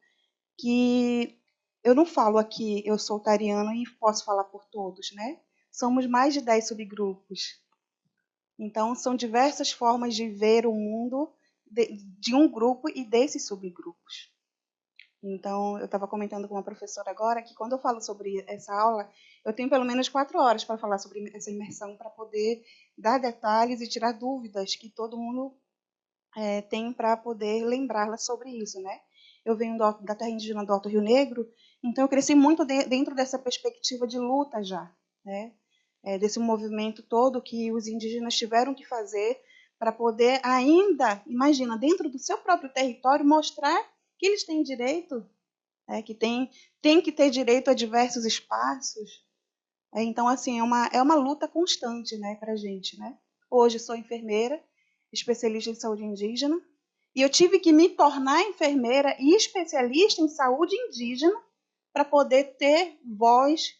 que eu não falo aqui, eu sou tariano e posso falar por todos, né? Somos mais de 10 subgrupos. Então, são diversas formas de ver o mundo de um grupo e desses subgrupos. Então, eu estava comentando com uma professora agora que, quando eu falo sobre essa aula, eu tenho pelo menos 4 horas para falar sobre essa imersão, para poder dar detalhes e tirar dúvidas que todo mundo tem para poder lembrá-la sobre isso. Né? Eu venho da terra indígena do Alto Rio Negro, então eu cresci muito dentro dessa perspectiva de luta já, né? Desse movimento todo que os indígenas tiveram que fazer para poder ainda, imagina, dentro do seu próprio território, mostrar que eles têm direito, que tem que ter direito a diversos espaços. Então, assim, é uma luta constante, né, para a gente. Né? Hoje sou enfermeira, especialista em saúde indígena, e eu tive que me tornar enfermeira e especialista em saúde indígena para poder ter voz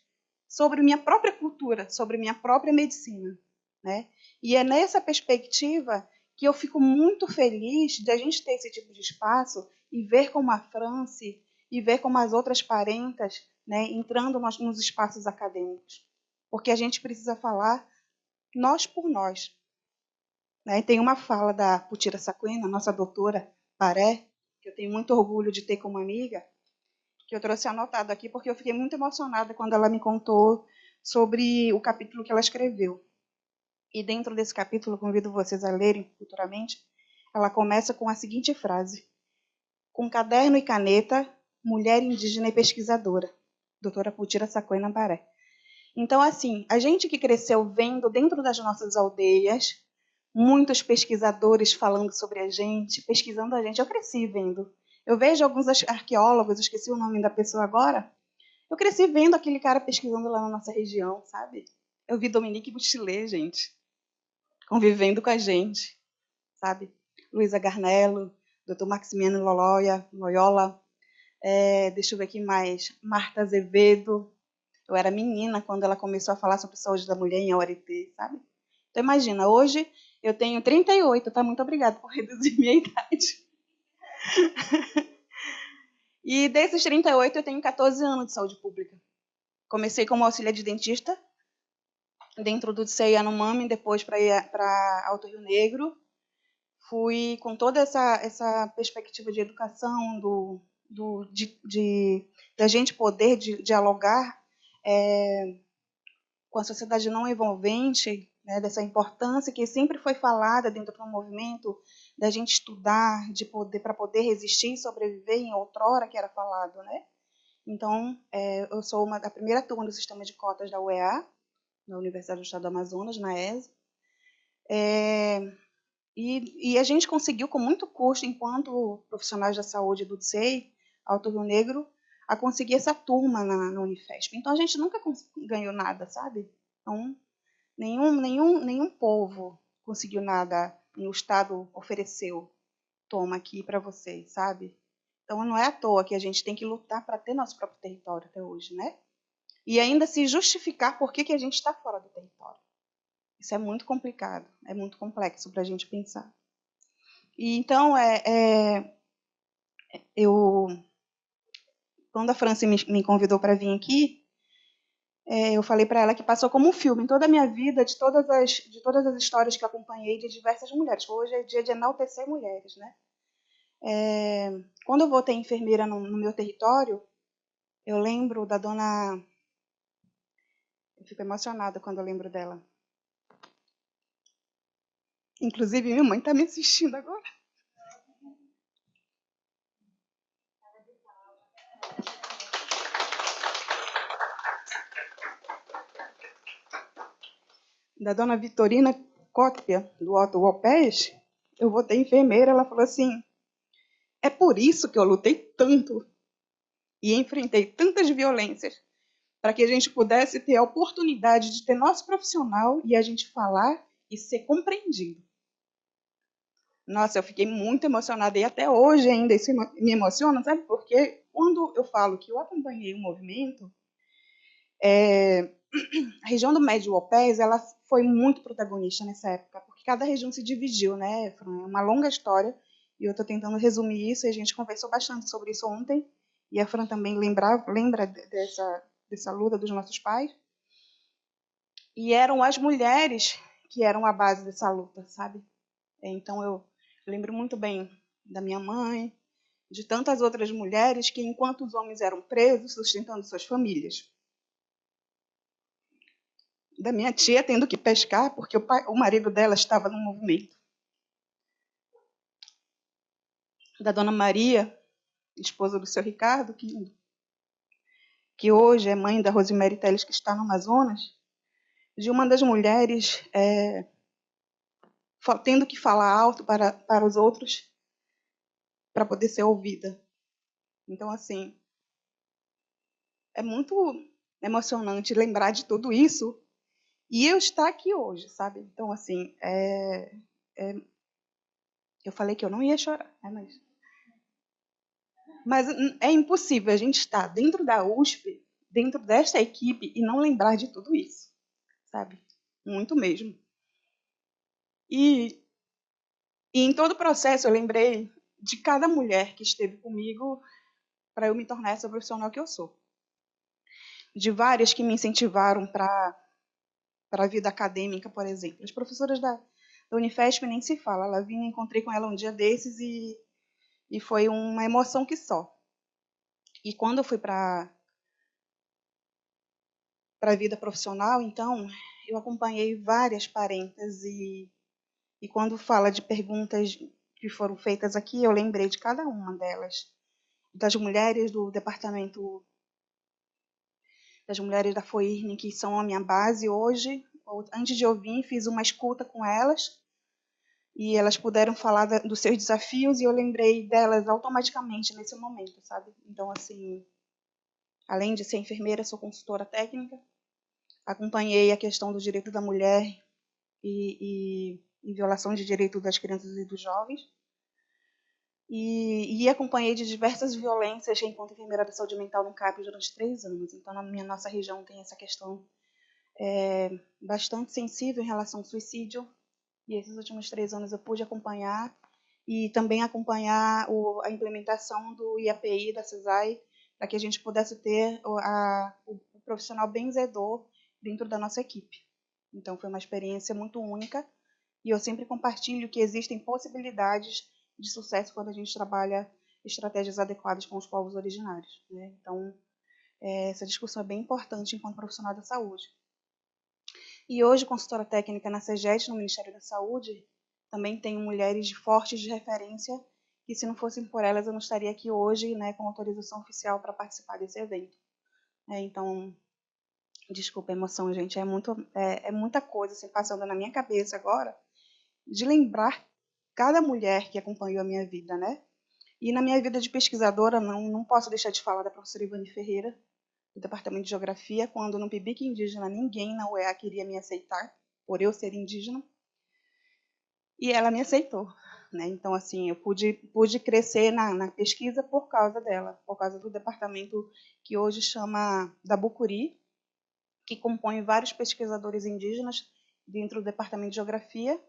sobre minha própria cultura, sobre minha própria medicina. Né? E é nessa perspectiva que eu fico muito feliz de a gente ter esse tipo de espaço e ver como a France e ver como as outras parentas, né, entrando nos espaços acadêmicos. Porque a gente precisa falar nós por nós. Né? Tem uma fala da Putira Saquena, nossa doutora Paré, que eu tenho muito orgulho de ter como amiga, que eu trouxe anotado aqui porque eu fiquei muito emocionada quando ela me contou sobre o capítulo que ela escreveu. E dentro desse capítulo, convido vocês a lerem futuramente, ela começa com a seguinte frase: com caderno e caneta, mulher indígena e pesquisadora, doutora Putira Saquena Paré. Então, assim, a gente que cresceu vendo dentro das nossas aldeias muitos pesquisadores falando sobre a gente, pesquisando a gente, eu cresci vendo. Eu vejo alguns arqueólogos, esqueci o nome da pessoa agora, eu cresci vendo aquele cara pesquisando lá na nossa região, sabe? Eu vi Dominique Bustilet, gente, convivendo com a gente, sabe? Luísa Garnello, Dr. Maximiano Loyola, deixa eu ver aqui mais, Marta Azevedo. Eu era menina quando ela começou a falar sobre saúde da mulher em Aurité, sabe? Então, imagina, hoje eu tenho 38, tá? Muito obrigada por reduzir minha idade. E desses 38, eu tenho 14 anos de saúde pública. Comecei como auxiliar de dentista, dentro do DCEI Yanomami, depois para Alto Rio Negro. Fui com toda essa perspectiva de educação, da gente poder dialogar com a sociedade não envolvente, né, dessa importância que sempre foi falada dentro do movimento, da gente estudar, para poder resistir e sobreviver em outrora que era falado, né? Então, eu sou da primeira turma do sistema de cotas da UEA, na Universidade do Estado do Amazonas, na ESA. E a gente conseguiu, com muito custo, enquanto profissionais da saúde do DCEI, Alto Rio Negro, a conseguir essa turma na Unifesp. Então, a gente nunca ganhou nada, sabe? Então, nenhum povo conseguiu nada e o Estado ofereceu. Toma aqui para vocês, sabe? Então, não é à toa que a gente tem que lutar para ter nosso próprio território até hoje, né? E ainda se justificar por que a gente está fora do território. Isso é muito complicado, é muito complexo para a gente pensar. E então, quando a Franci me convidou para vir aqui, eu falei para ela que passou como um filme em toda a minha vida, de todas as histórias que eu acompanhei de diversas mulheres. Hoje é dia de enaltecer mulheres, né? Quando eu voltei enfermeira no meu território, eu lembro da dona... Eu fico emocionada quando eu lembro dela. Inclusive, minha mãe está me assistindo agora. Da dona Vitorina Cópia, do Otto Lopes, eu voltei enfermeira, ela falou assim, é por isso que eu lutei tanto e enfrentei tantas violências, para que a gente pudesse ter a oportunidade de ter nosso profissional e a gente falar e ser compreendido. Nossa, eu fiquei muito emocionada e até hoje ainda isso me emociona, sabe? Porque quando eu falo que eu acompanhei o movimento, a região do Médio Opés, ela foi muito protagonista nessa época, porque cada região se dividiu, né, Fran? É uma longa história, e eu estou tentando resumir isso, e a gente conversou bastante sobre isso ontem, e a Fran também lembra dessa luta dos nossos pais. E eram as mulheres que eram a base dessa luta, sabe? Então, eu lembro muito bem da minha mãe, de tantas outras mulheres que, enquanto os homens eram presos, sustentando suas famílias, da minha tia tendo que pescar porque o marido dela estava no movimento, da dona Maria, esposa do seu Ricardo, que hoje é mãe da Rosemary Teles, que está no Amazonas, de uma das mulheres tendo que falar alto para os outros para poder ser ouvida. Então, assim, é muito emocionante lembrar de tudo isso e eu estar aqui hoje, sabe? Então, assim, eu falei que eu não ia chorar, né? Mas é impossível a gente estar dentro da USP, dentro desta equipe, e não lembrar de tudo isso, sabe? Muito mesmo. E em todo o processo eu lembrei de cada mulher que esteve comigo para eu me tornar essa profissional que eu sou. De várias que me incentivaram para a vida acadêmica, por exemplo. As professoras da Unifesp nem se fala. Ela vinha, encontrei com ela um dia desses e foi uma emoção que só. E quando eu fui para a vida profissional, então, eu acompanhei várias parentas e quando fala de perguntas que foram feitas aqui, eu lembrei de cada uma delas. Das mulheres do departamento, das mulheres da FOIRN, que são a minha base hoje. Antes de eu vir, fiz uma escuta com elas e elas puderam falar dos seus desafios e eu lembrei delas automaticamente nesse momento, sabe? Então, assim, além de ser enfermeira, sou consultora técnica, acompanhei a questão do direito da mulher e violação de direitos das crianças e dos jovens, e acompanhei de diversas violências enquanto enfermeira da saúde mental no CAP durante 3 anos. Então, na nossa região tem essa questão bastante sensível em relação ao suicídio, e esses últimos 3 anos eu pude acompanhar, e também acompanhar a implementação do IAPI, da CESAI, para que a gente pudesse ter o profissional benzedor dentro da nossa equipe. Então, foi uma experiência muito única e eu sempre compartilho que existem possibilidades de sucesso quando a gente trabalha estratégias adequadas com os povos originários, né? Então, essa discussão é bem importante enquanto profissional da saúde. E hoje, consultora técnica na CEGET, no Ministério da Saúde, também tenho mulheres fortes de referência, que se não fossem por elas, eu não estaria aqui hoje, né, com autorização oficial para participar desse evento. Então, desculpa a emoção, gente, é muita coisa assim, passando na minha cabeça agora, de lembrar cada mulher que acompanhou a minha vida, né? E na minha vida de pesquisadora, não posso deixar de falar da professora Ivane Ferreira, do Departamento de Geografia, quando no PIBIC Indígena ninguém na UEA queria me aceitar, por eu ser indígena, e ela me aceitou. Né? Então, assim, eu pude crescer na pesquisa por causa dela, por causa do departamento que hoje chama da Bucuri, que compõe vários pesquisadores indígenas dentro do Departamento de Geografia,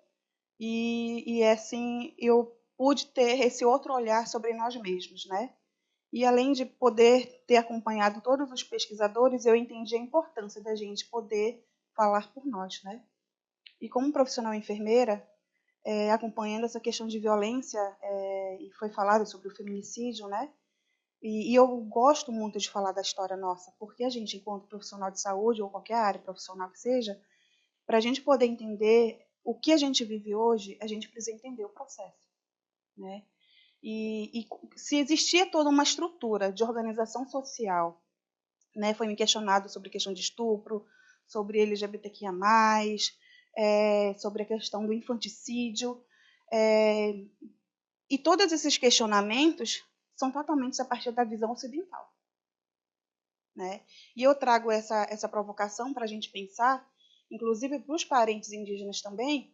e assim, eu pude ter esse outro olhar sobre nós mesmos, né? E além de poder ter acompanhado todos os pesquisadores, eu entendi a importância da gente poder falar por nós, né? E como profissional enfermeira, acompanhando essa questão de violência, e foi falado sobre o feminicídio, né? E eu gosto muito de falar da história nossa, porque a gente, enquanto profissional de saúde, ou qualquer área profissional que seja, para a gente poder entender o que a gente vive hoje, a gente precisa entender o processo, né? E se existia toda uma estrutura de organização social, né? Foi me questionado sobre a questão de estupro, sobre LGBTQIA+, sobre a questão do infanticídio, e todos esses questionamentos são totalmente a partir da visão ocidental, né? E eu trago essa provocação para a gente pensar, inclusive para os parentes indígenas também,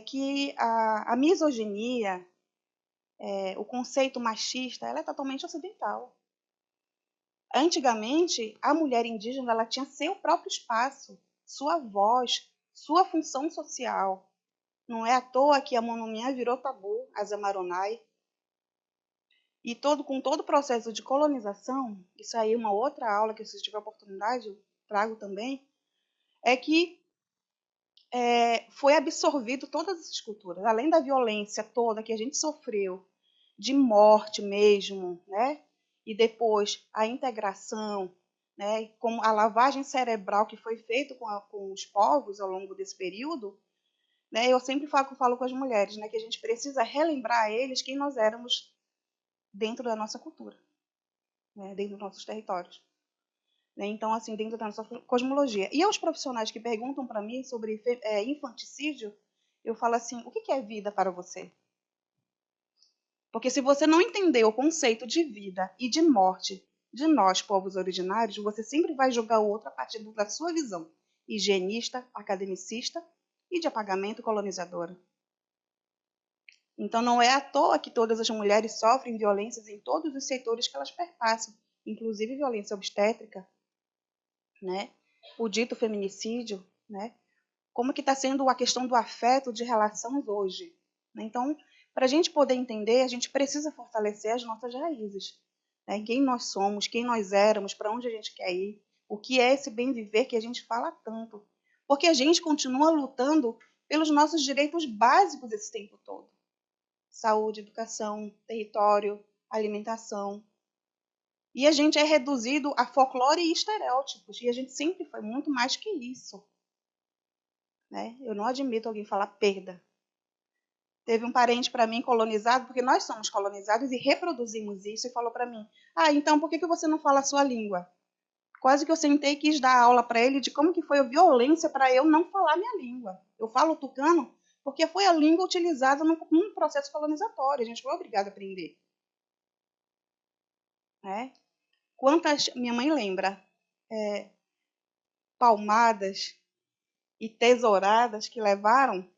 que a misoginia, o conceito machista, ela é totalmente ocidental. Antigamente, a mulher indígena ela tinha seu próprio espaço, sua voz, sua função social. Não é à toa que a monomia virou tabu, a Zamaronai. E com todo o processo de colonização, isso aí é uma outra aula que, se tiver oportunidade, eu trago também, é que foi absorvido todas essas culturas. Além da violência toda que a gente sofreu, de morte mesmo, né? E depois a integração, né? Como a lavagem cerebral que foi feita com os povos ao longo desse período, né? Eu sempre falo com as mulheres, né? Que a gente precisa relembrar a eles quem nós éramos dentro da nossa cultura, né? Dentro dos nossos territórios. Né? Então, assim, dentro da nossa cosmologia. E aos profissionais que perguntam para mim sobre infanticídio, eu falo assim, o que é vida para você? Porque se você não entender o conceito de vida e de morte de nós, povos originários, você sempre vai julgar o outro a partir da sua visão higienista, academicista e de apagamento colonizadora. Então, não é à toa que todas as mulheres sofrem violências em todos os setores que elas perpassam, inclusive violência obstétrica, né? O dito feminicídio, né? Como que está sendo a questão do afeto de relações hoje. Né? Então, para a gente poder entender, a gente precisa fortalecer as nossas raízes. Né? Quem nós somos, quem nós éramos, para onde a gente quer ir, o que é esse bem viver que a gente fala tanto. Porque a gente continua lutando pelos nossos direitos básicos esse tempo todo. Saúde, educação, território, alimentação. E a gente é reduzido a folclore e estereótipos. E a gente sempre foi muito mais que isso. Né? Eu não admito alguém falar perda. Teve um parente para mim colonizado, porque nós somos colonizados e reproduzimos isso, e falou para mim, então por que você não fala a sua língua? Quase que eu sentei e quis dar aula para ele de como que foi a violência para eu não falar minha língua. Eu falo tucano porque foi a língua utilizada num processo colonizatório, a gente foi obrigado a aprender. Né? Quantas, minha mãe lembra, palmadas e tesouradas que levaram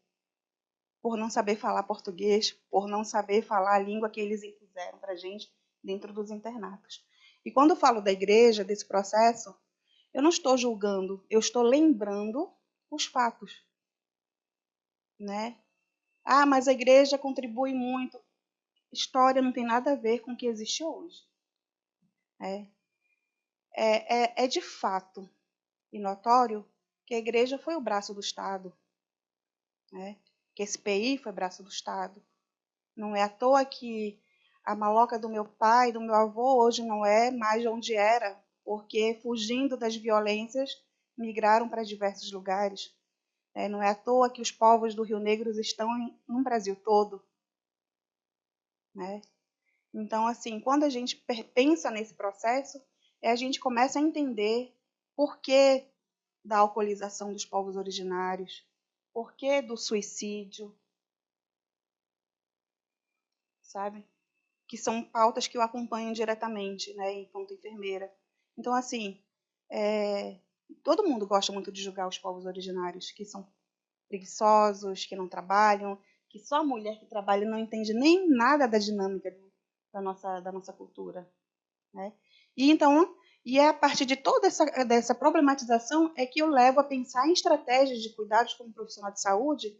por não saber falar português, por não saber falar a língua que eles impuseram para a gente dentro dos internatos. E quando eu falo da igreja, desse processo, eu não estou julgando, eu estou lembrando os fatos. Né? Mas a igreja contribui muito. História não tem nada a ver com o que existe hoje. É de fato e notório que a igreja foi o braço do Estado, né? Que esse PI foi braço do Estado. Não é à toa que a maloca do meu pai, do meu avô, hoje não é mais onde era, porque, fugindo das violências, migraram para diversos lugares. Não é à toa que os povos do Rio Negro estão no Brasil todo. Né? Então, assim, quando a gente pensa nesse processo, a gente começa a entender por que da alcoolização dos povos originários, por que do suicídio, sabe? Que são pautas que eu acompanho diretamente, né, enquanto enfermeira. Então, assim, todo mundo gosta muito de julgar os povos originários, que são preguiçosos, que não trabalham, que só a mulher que trabalha não entende nem nada da dinâmica da nossa cultura, né? E então, é a partir de toda dessa problematização é que eu levo a pensar em estratégias de cuidados como profissional de saúde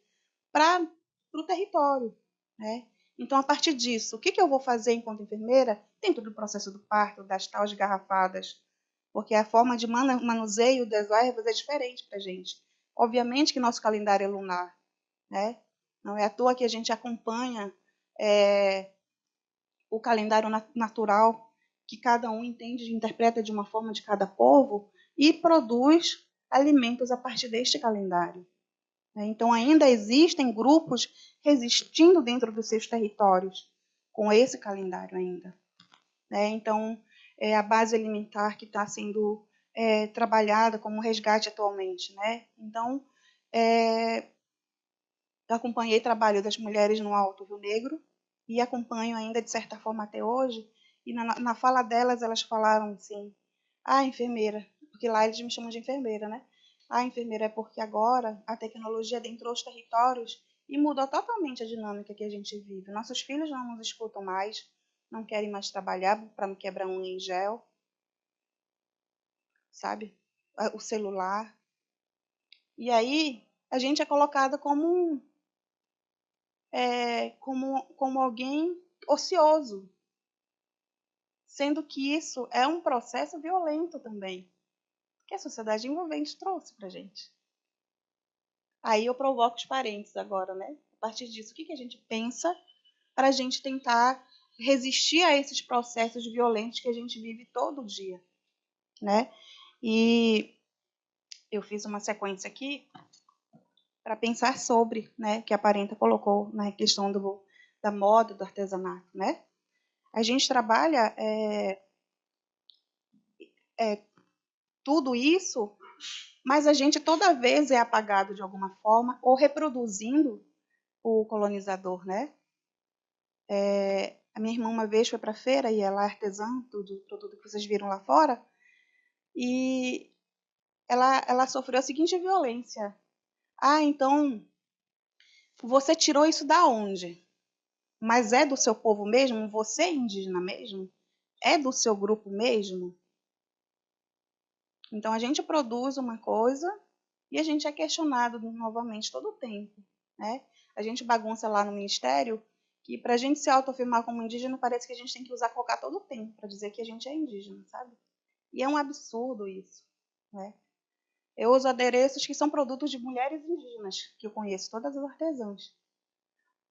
para o território, né? Então, a partir disso, o que eu vou fazer enquanto enfermeira dentro do processo do parto, das tais garrafadas? Porque a forma de manuseio das ervas é diferente para a gente. Obviamente que nosso calendário é lunar, né? Não é à toa que a gente acompanha o calendário natural, que cada um entende e interpreta de uma forma de cada povo, e produz alimentos a partir deste calendário. Então, ainda existem grupos resistindo dentro dos seus territórios com esse calendário ainda. Então, é a base alimentar que está sendo trabalhada como resgate atualmente. Então, eu acompanhei o trabalho das mulheres no Alto Rio Negro e acompanho ainda, de certa forma, até hoje. E na fala delas, elas falaram assim, enfermeira, porque lá eles me chamam de enfermeira, né? Enfermeira é porque agora a tecnologia adentrou os territórios e mudou totalmente a dinâmica que a gente vive. Nossos filhos não nos escutam mais, não querem mais trabalhar para não quebrar unha em gel, sabe? O celular. E aí a gente é colocada como alguém ocioso, sendo que isso é um processo violento também, que a sociedade envolvente trouxe para a gente. Aí eu provoco os parentes agora, né? A partir disso, o que a gente pensa para a gente tentar resistir a esses processos violentos que a gente vive todo dia, né? E eu fiz uma sequência aqui para pensar sobre, né, que a Parenta colocou na questão da moda, do artesanato, né? A gente trabalha tudo isso, mas a gente toda vez é apagado de alguma forma ou reproduzindo o colonizador, né? A minha irmã uma vez foi para a feira e ela é artesã do produto que vocês viram lá fora e ela sofreu a seguinte violência. Então, você tirou isso da onde? Mas é do seu povo mesmo? Você é indígena mesmo? É do seu grupo mesmo? Então, a gente produz uma coisa e a gente é questionado novamente todo o tempo. Né? A gente bagunça lá no ministério que, para a gente se autoafirmar como indígena, parece que a gente tem que usar cocar todo o tempo para dizer que a gente é indígena, sabe? E é um absurdo isso. Né? Eu uso adereços que são produtos de mulheres indígenas, que eu conheço, todas as artesãs.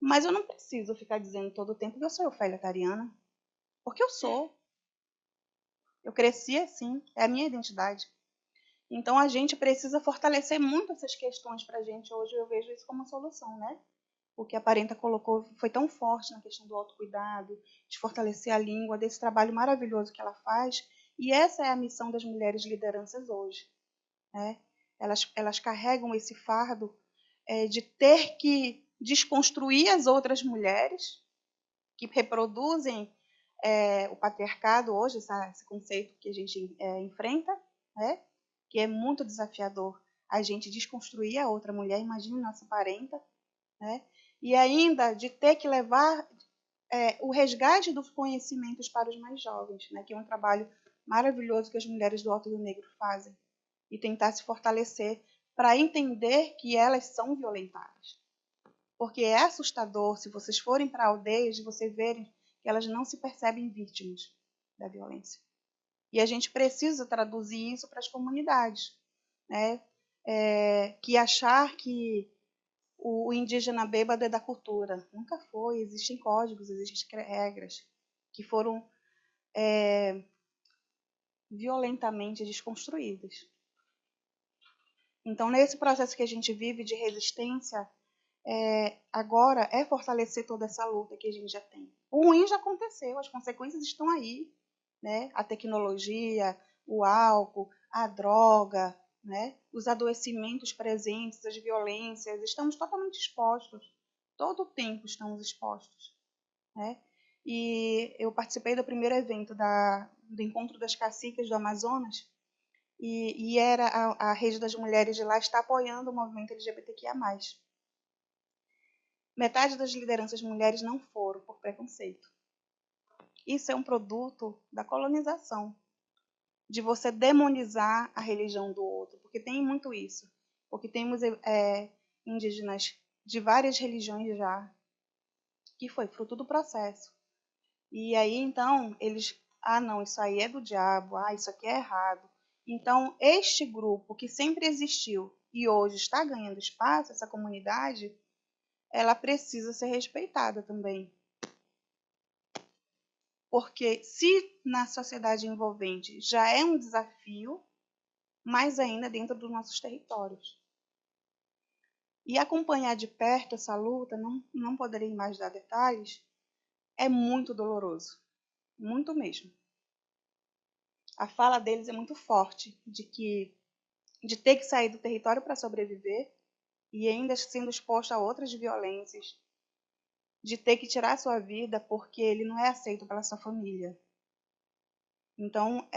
Mas eu não preciso ficar dizendo todo o tempo que eu sou eufalitariana, porque eu sou. Eu cresci assim, é a minha identidade. Então, a gente precisa fortalecer muito essas questões para a gente. Hoje eu vejo isso como uma solução, né? O que a Parenta colocou foi tão forte na questão do autocuidado, de fortalecer a língua, desse trabalho maravilhoso que ela faz. E essa é a missão das mulheres lideranças hoje. Né? Elas carregam esse fardo de ter que desconstruir as outras mulheres que reproduzem o patriarcado hoje, esse conceito que a gente enfrenta, né? Que é muito desafiador a gente desconstruir a outra mulher, imagine nossa parenta, né? E ainda de ter que levar o resgate dos conhecimentos para os mais jovens, né? Que é um trabalho maravilhoso que as mulheres do Alto Rio Negro fazem, e tentar se fortalecer para entender que elas são violentadas. Porque é assustador, se vocês forem para aldeias, de vocês verem que elas não se percebem vítimas da violência. E a gente precisa traduzir isso para as comunidades. Né? que achar que o indígena bêbado é da cultura. Nunca foi. Existem códigos, existem regras que foram violentamente desconstruídas. Então, nesse processo que a gente vive de resistência, agora é fortalecer toda essa luta que a gente já tem. O ruim já aconteceu, as consequências estão aí, né? A tecnologia, o álcool, a droga, né? Os adoecimentos presentes, as violências, estamos totalmente expostos. Todo o tempo estamos expostos, né? E eu participei do primeiro evento do Encontro das Caciques do Amazonas, e era a rede das mulheres de lá está apoiando o movimento LGBTQIA+. Metade das lideranças mulheres não foram por preconceito. Isso é um produto da colonização, de você demonizar a religião do outro, porque tem muito isso. Porque temos indígenas de várias religiões já, que foi fruto do processo. E aí, então, eles... não, isso aí é do diabo, isso aqui é errado. Então, este grupo que sempre existiu e hoje está ganhando espaço, essa comunidade, ela precisa ser respeitada também. Porque se na sociedade envolvente já é um desafio, mais ainda dentro dos nossos territórios. E acompanhar de perto essa luta, não poderei mais dar detalhes, é muito doloroso. Muito mesmo. A fala deles é muito forte, de ter que sair do território para sobreviver e ainda sendo exposto a outras violências, de ter que tirar a sua vida porque ele não é aceito pela sua família. Então,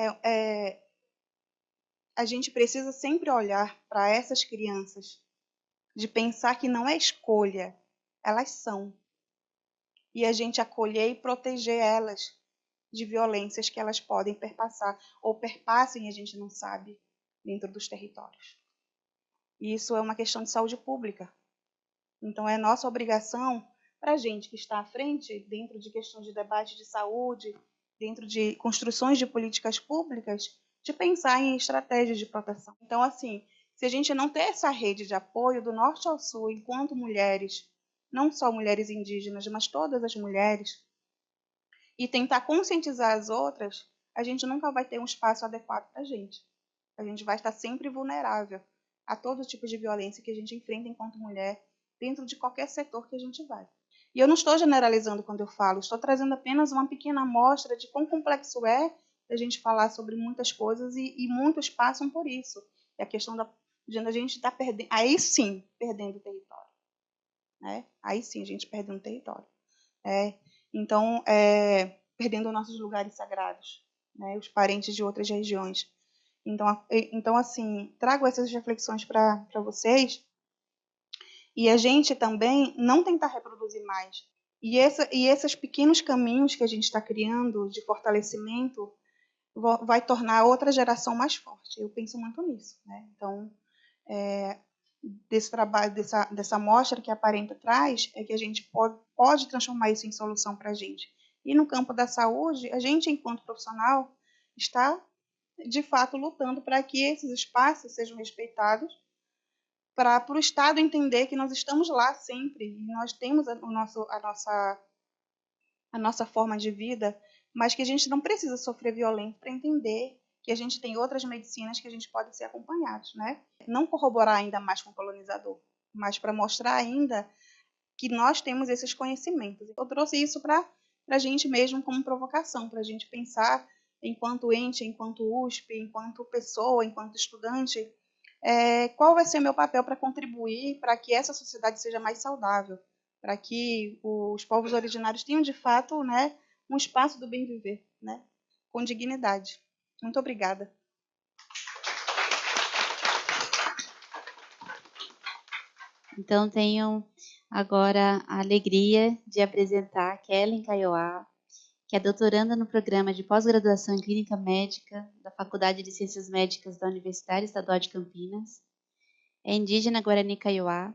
a gente precisa sempre olhar para essas crianças, de pensar que não é escolha, elas são. E a gente acolher e proteger elas de violências que elas podem perpassar, ou perpassem, a gente não sabe, dentro dos territórios. E isso é uma questão de saúde pública. Então, é nossa obrigação, para a gente que está à frente, dentro de questões de debate de saúde, dentro de construções de políticas públicas, de pensar em estratégias de proteção. Então, assim, se a gente não ter essa rede de apoio do norte ao sul, enquanto mulheres, não só mulheres indígenas, mas todas as mulheres, e tentar conscientizar as outras, a gente nunca vai ter um espaço adequado para a gente. A gente vai estar sempre vulnerável a todo tipo de violência que a gente enfrenta enquanto mulher, dentro de qualquer setor que a gente vai. E eu não estou generalizando quando eu falo, estou trazendo apenas uma pequena amostra de quão complexo é a gente falar sobre muitas coisas e muitos passam por isso. É a questão de a gente estar perdendo, aí sim, perdendo o território. Né? Aí sim, a gente perdendo o território. Então, perdendo nossos lugares sagrados, né? Os parentes de outras regiões. Então assim, trago essas reflexões para vocês, e a gente também não tentar reproduzir mais. E esses pequenos caminhos que a gente está criando de fortalecimento vai tornar outra geração mais forte. Eu penso muito nisso. Né? Então, desse trabalho, dessa mostra que a Aparenta traz, é que a gente pode transformar isso em solução para a gente. E no campo da saúde, a gente, enquanto profissional, está, de fato, lutando para que esses espaços sejam respeitados, para o Estado entender que nós estamos lá sempre, e nós temos a nossa forma de vida, mas que a gente não precisa sofrer violência para entender que a gente tem outras medicinas que a gente pode ser acompanhados, né? Não corroborar ainda mais com o colonizador, mas para mostrar ainda que nós temos esses conhecimentos. Eu trouxe isso para a gente mesmo como provocação, para a gente pensar enquanto ente, enquanto USP, enquanto pessoa, enquanto estudante, qual vai ser o meu papel para contribuir para que essa sociedade seja mais saudável, para que os povos originários tenham, de fato, né, um espaço do bem viver, né, com dignidade. Muito obrigada. Então, tenho agora a alegria de apresentar Kellen Kaiowá, que é doutoranda no programa de pós-graduação em Clínica Médica da Faculdade de Ciências Médicas da Universidade Estadual de Campinas. É indígena Guarani Kaiowá,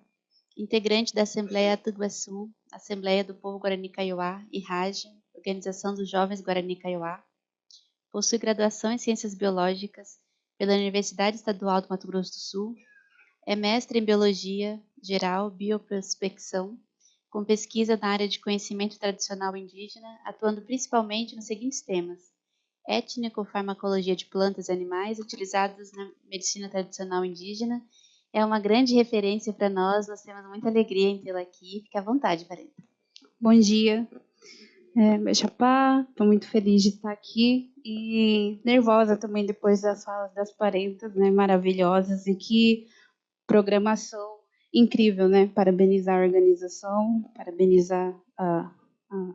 integrante da Assembleia Tuguaçu, Assembleia do Povo Guarani Kaiowá e RAGE, Organização dos Jovens Guarani Kaiowá. Possui graduação em Ciências Biológicas pela Universidade Estadual do Mato Grosso do Sul, É mestre em Biologia Geral, Bioprospecção, com pesquisa na área de conhecimento tradicional indígena, atuando principalmente nos seguintes temas: étnico-farmacologia de plantas e animais utilizados na medicina tradicional indígena. É uma grande referência para nós temos muita alegria em tê-la aqui. Fique à vontade, Varenta. Bom dia, Bechapá, estou muito feliz de estar aqui e nervosa também depois das falas das parentas, né, maravilhosas, e que programação incrível, né? Parabenizar a organização, parabenizar a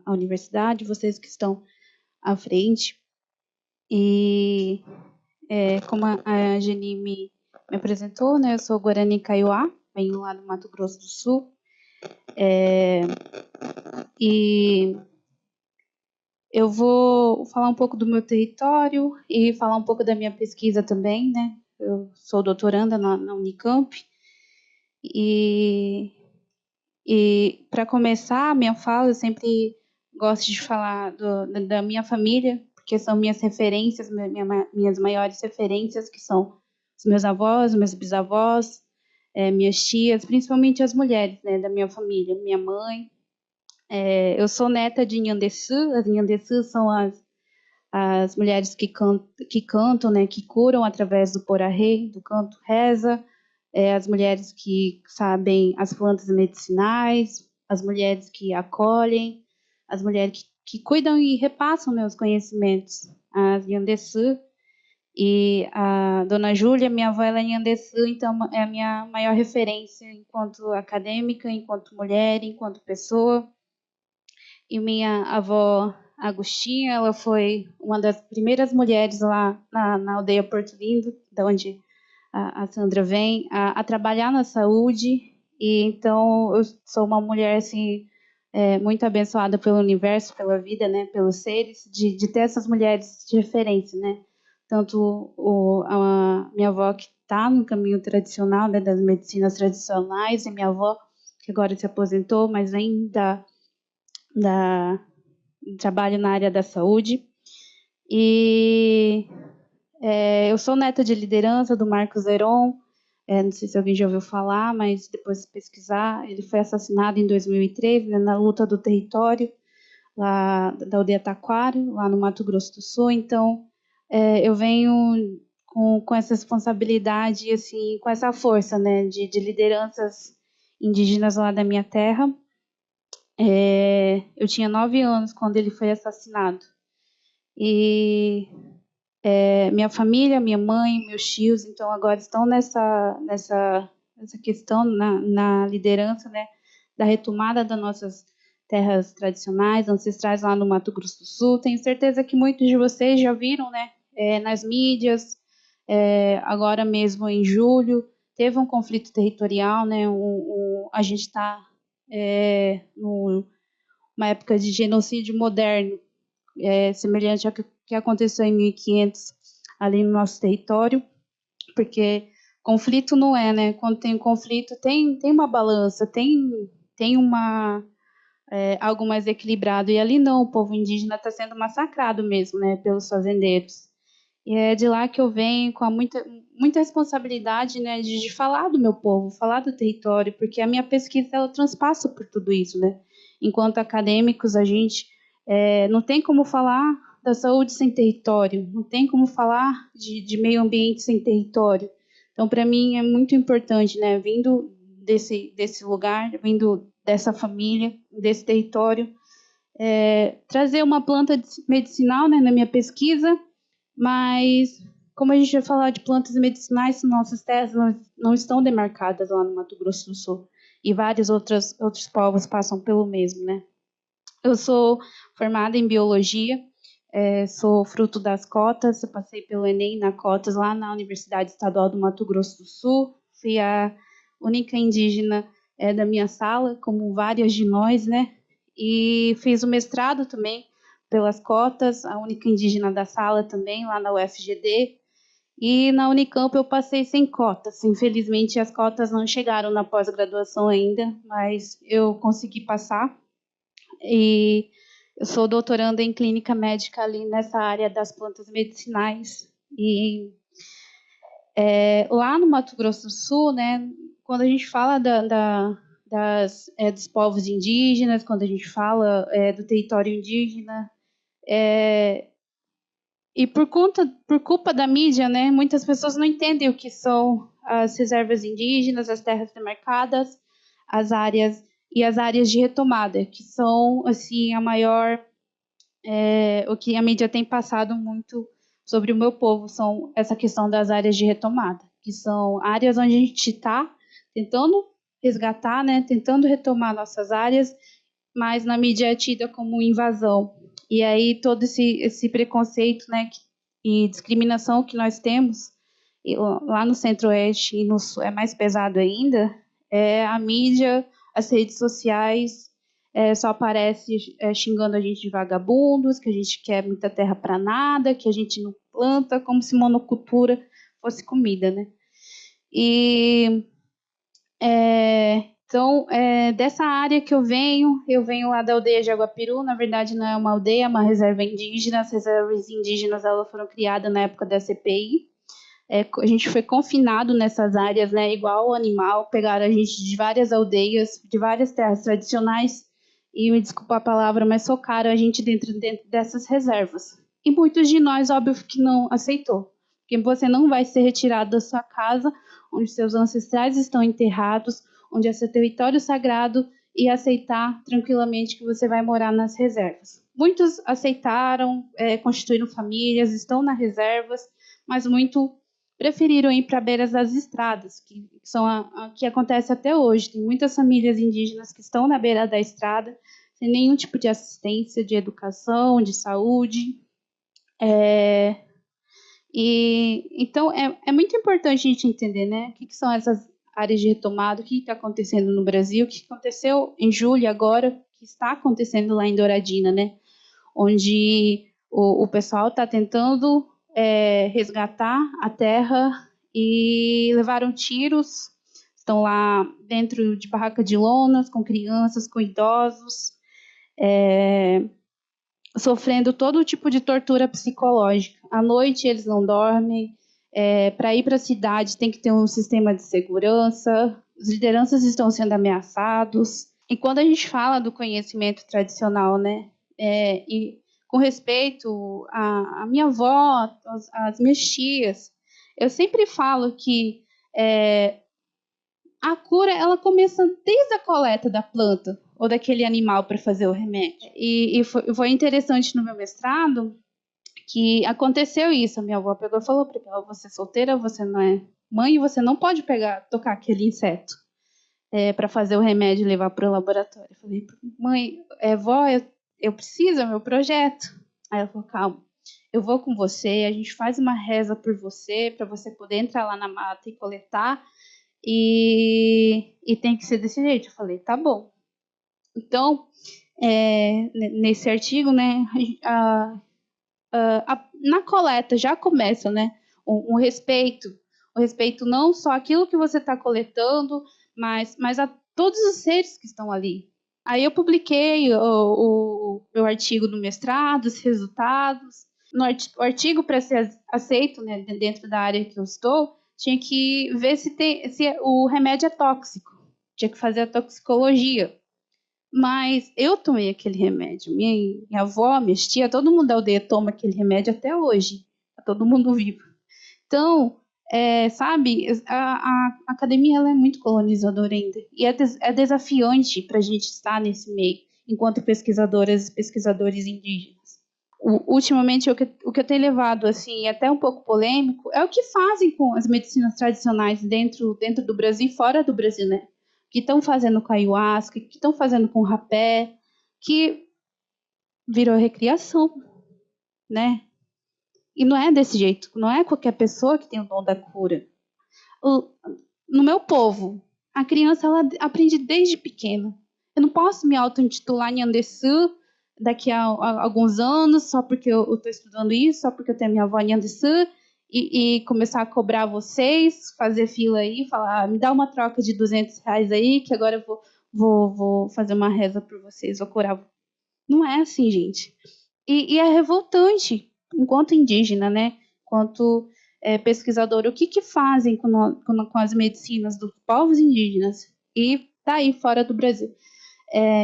universidade, vocês que estão à frente. E como a Geni me apresentou, né? Eu sou Guarani Kaiowá, venho lá do Mato Grosso do Sul. E eu vou falar um pouco do meu território e falar um pouco da minha pesquisa também, né? Eu sou doutoranda na Unicamp. E para começar a minha fala, eu sempre gosto de falar da minha família, porque são minhas referências, minhas maiores referências, que são os meus avós, meus bisavós, minhas tias, principalmente as mulheres, né, da minha família, minha mãe. Eu sou neta de Nhandeçu. As Nhandeçu são as mulheres que cantam, né, que curam através do porarré, do canto reza, as mulheres que sabem as plantas medicinais, as mulheres que acolhem, as mulheres que cuidam e repassam, né, os conhecimentos. As Nhandeçu. E a Dona Júlia, minha avó, ela é Nhandeçu, então é a minha maior referência enquanto acadêmica, enquanto mulher, enquanto pessoa. E minha avó Agostinha, ela foi uma das primeiras mulheres lá na aldeia Porto Lindo, da onde a Sandra vem, a trabalhar na saúde. E então eu sou uma mulher assim muito abençoada pelo universo, pela vida, né, pelos seres, de ter essas mulheres de referência, né? Tanto a minha avó que está no caminho tradicional, né, das medicinas tradicionais, e minha avó que agora se aposentou, mas vem trabalho na área da saúde. E eu sou neta de liderança do Marcos Heron. Não sei se alguém já ouviu falar, mas depois de pesquisar, ele foi assassinado em 2013, né, na luta do território lá da aldeia Taquaro, lá no Mato Grosso do Sul. Então, eu venho com essa responsabilidade, assim, com essa força, né, de lideranças indígenas lá da minha terra. Eu tinha 9 anos quando ele foi assassinado. E minha família, minha mãe, meus tios, então agora estão nessa questão na liderança, né, da retomada das nossas terras tradicionais, ancestrais lá no Mato Grosso do Sul. Tenho certeza que muitos de vocês já viram, né, nas mídias, agora mesmo em julho, teve um conflito territorial, né, a gente está numa época de genocídio moderno, semelhante ao que aconteceu em 1500 ali no nosso território, porque conflito não né? Quando tem conflito, tem uma balança, tem algo mais equilibrado, e ali não, o povo indígena está sendo massacrado mesmo, né, pelos fazendeiros. E é de lá que eu venho com muita responsabilidade, né, de falar do meu povo, falar do território, porque a minha pesquisa ela transpassa por tudo isso, né? Enquanto acadêmicos, a gente não tem como falar da saúde sem território, não tem como falar de meio ambiente sem território. Então, para mim, é muito importante, né, vindo desse lugar, vindo dessa família, desse território, trazer uma planta medicinal, né, na minha pesquisa, mas como a gente vai falar de plantas medicinais, nossas terras não estão demarcadas lá no Mato Grosso do Sul, e vários outros povos passam pelo mesmo, né? Eu sou formada em biologia, sou fruto das cotas, eu passei pelo Enem na cotas lá na Universidade Estadual do Mato Grosso do Sul, fui a única indígena da minha sala, como várias de nós, né? E fiz o mestrado também pelas cotas, a única indígena da sala também, lá na UFGD. E na Unicamp eu passei sem cotas. Infelizmente as cotas não chegaram na pós-graduação ainda, mas eu consegui passar. E eu sou doutoranda em clínica médica ali nessa área das plantas medicinais. E Lá no Mato Grosso do Sul, né, quando a gente fala dos povos indígenas, quando a gente fala do território indígena, e por culpa da mídia, né, muitas pessoas não entendem o que são as reservas indígenas, as terras demarcadas, as áreas e as áreas de retomada, que são assim o que a mídia tem passado muito sobre o meu povo, são essa questão das áreas de retomada, que são áreas onde a gente está tentando resgatar, né, tentando retomar nossas áreas, mas na mídia é tida como invasão. E aí todo esse preconceito, né, e discriminação que nós temos, lá no Centro-Oeste e no Sul é mais pesado ainda, a mídia, as redes sociais, só aparece xingando a gente de vagabundos, que a gente quer muita terra para nada, que a gente não planta, como se monocultura fosse comida, né? E então, dessa área que eu venho lá da aldeia de Aguapiru, na verdade não é uma aldeia, é uma reserva indígena. As reservas indígenas elas foram criadas na época da CPI. A gente foi confinado nessas áreas, né, igual o animal, pegaram a gente de várias aldeias, de várias terras tradicionais, e me desculpa a palavra, mas socaram a gente dentro dessas reservas. E muitos de nós, óbvio, que não aceitou, porque você não vai ser retirado da sua casa, onde seus ancestrais estão enterrados, onde é seu território sagrado, e aceitar tranquilamente que você vai morar nas reservas. Muitos aceitaram, constituíram famílias, estão nas reservas, mas muito preferiram ir para beiras das estradas, que são a que acontece até hoje. Tem muitas famílias indígenas que estão na beira da estrada, sem nenhum tipo de assistência, de educação, de saúde. Então, é muito importante a gente entender, né, o que são essas áreas de retomada, o que está acontecendo no Brasil, o que aconteceu em julho agora, o que está acontecendo lá em Douradina, né, onde o pessoal está tentando resgatar a terra e levaram tiros, estão lá dentro de barraca de lonas, com crianças, com idosos, sofrendo todo tipo de tortura psicológica. À noite eles não dormem, para ir para a cidade tem que ter um sistema de segurança, as lideranças estão sendo ameaçados. E quando a gente fala do conhecimento tradicional, né, e com respeito à minha avó, às minhas tias, eu sempre falo que a cura ela começa desde a coleta da planta ou daquele animal para fazer o remédio. E foi interessante no meu mestrado que aconteceu isso. A minha avó pegou e falou para ela: você é solteira, você não é mãe, você não pode tocar aquele inseto para fazer o remédio e levar para o laboratório. Eu falei: mãe, vó, eu preciso, é meu projeto. Aí ela falou: calma, eu vou com você, a gente faz uma reza por você, para você poder entrar lá na mata e coletar, e tem que ser desse jeito. Eu falei: tá bom. Então, nesse artigo, né, na coleta já começa, né, um respeito não só aquilo que você está coletando, mas a todos os seres que estão ali. Aí eu publiquei o meu artigo no mestrado, os resultados. O artigo, para ser aceito, né, dentro da área que eu estou, tinha que ver se o remédio é tóxico. Tinha que fazer a toxicologia. Mas eu tomei aquele remédio. Minha avó, minha tia, todo mundo da aldeia toma aquele remédio até hoje. Tá todo mundo vivo. Então, sabe, a academia ela é muito colonizadora ainda. E é desafiante para a gente estar nesse meio, enquanto pesquisadoras e pesquisadores indígenas. Ultimamente, o que eu tenho levado, assim, até um pouco polêmico, é o que fazem com as medicinas tradicionais dentro do Brasil e fora do Brasil, né? Que estão fazendo com a ayahuasca, que estão fazendo com o rapé, que virou recriação, né? E não é desse jeito, não é qualquer pessoa que tem o dom da cura. No meu povo, a criança ela aprende desde pequena. Eu não posso me auto-intitular Nhandeçu daqui a alguns anos, só porque eu estou estudando isso, só porque eu tenho a minha avó Nhandeçu, e começar a cobrar vocês, fazer fila aí, falar: me dá uma troca de R$200 aí, que agora eu vou fazer uma reza por vocês, vou curar. Não é assim, gente. E é revoltante, enquanto indígena, né? Enquanto pesquisador, o que fazem com as medicinas dos povos indígenas e tá aí fora do Brasil.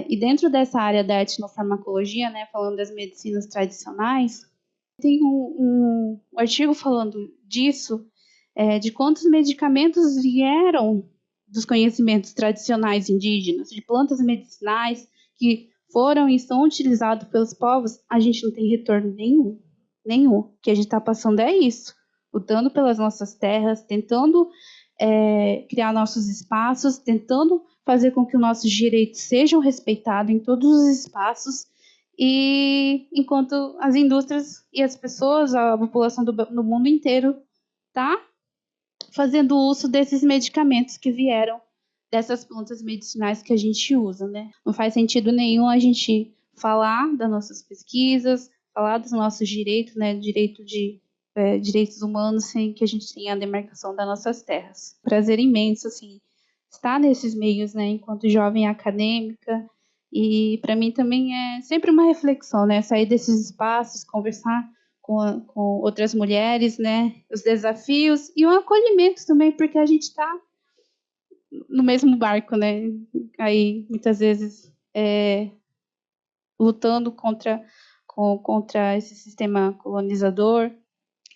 E dentro dessa área da etnofarmacologia, né, falando das medicinas tradicionais, tem um artigo falando disso, de quantos medicamentos vieram dos conhecimentos tradicionais indígenas, de plantas medicinais que foram e são utilizados pelos povos. A gente não tem retorno nenhum. O que a gente está passando é isso, lutando pelas nossas terras, tentando criar nossos espaços, tentando fazer com que os nossos direitos sejam respeitados em todos os espaços, e enquanto as indústrias e as pessoas, a população do mundo inteiro está fazendo uso desses medicamentos que vieram dessas plantas medicinais que a gente usa, né? Não faz sentido nenhum a gente falar das nossas pesquisas, falar dos nossos direitos, né? Direitos humanos, sem que a gente tenha a demarcação das nossas terras. Prazer imenso, assim, estar nesses meios, né? Enquanto jovem acadêmica. E para mim também é sempre uma reflexão, né? Sair desses espaços, conversar com outras mulheres, né? Os desafios e o acolhimento também, porque a gente está no mesmo barco, né? Aí muitas vezes lutando contra esse sistema colonizador,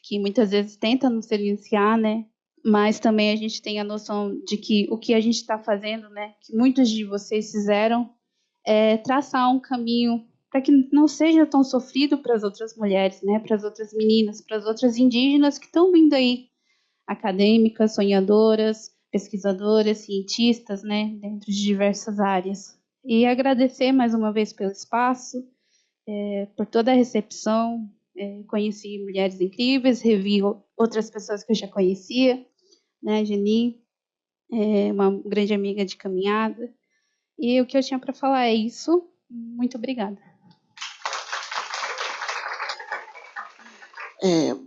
que muitas vezes tenta nos silenciar, né? Mas também a gente tem a noção de que o que a gente está fazendo, né? Que muitos de vocês fizeram, é traçar um caminho para que não seja tão sofrido para as outras mulheres, né? Para as outras meninas, para as outras indígenas que estão vindo aí, acadêmicas, sonhadoras, pesquisadoras, cientistas, né? Dentro de diversas áreas. E agradecer mais uma vez pelo espaço, por toda a recepção. Conheci mulheres incríveis, revi outras pessoas que eu já conhecia, né? Geni, uma grande amiga de caminhada. E o que eu tinha para falar é isso. Muito obrigada.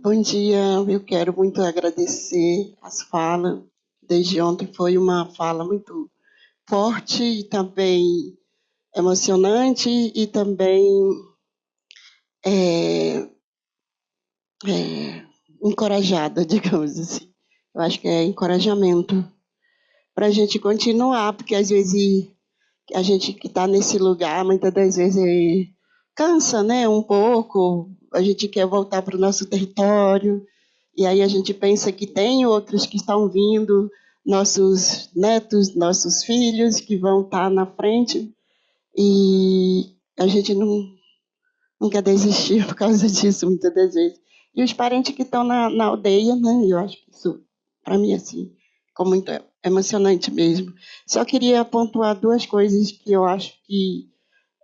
Bom dia, eu quero muito agradecer as falas. Desde ontem foi uma fala muito forte e também emocionante e também encorajada, digamos assim. Eu acho que é encorajamento para a gente continuar, porque às vezes a gente que está nesse lugar, muitas das vezes cansa, né, um pouco, a gente quer voltar para o nosso território, e aí a gente pensa que tem outros que estão vindo, nossos netos, nossos filhos, que vão estar na frente, e a gente não quer desistir por causa disso, muitas das vezes. E os parentes que estão na aldeia, né, eu acho que isso, para mim, assim, ficou muito emocionante mesmo. Só queria pontuar duas coisas que eu acho que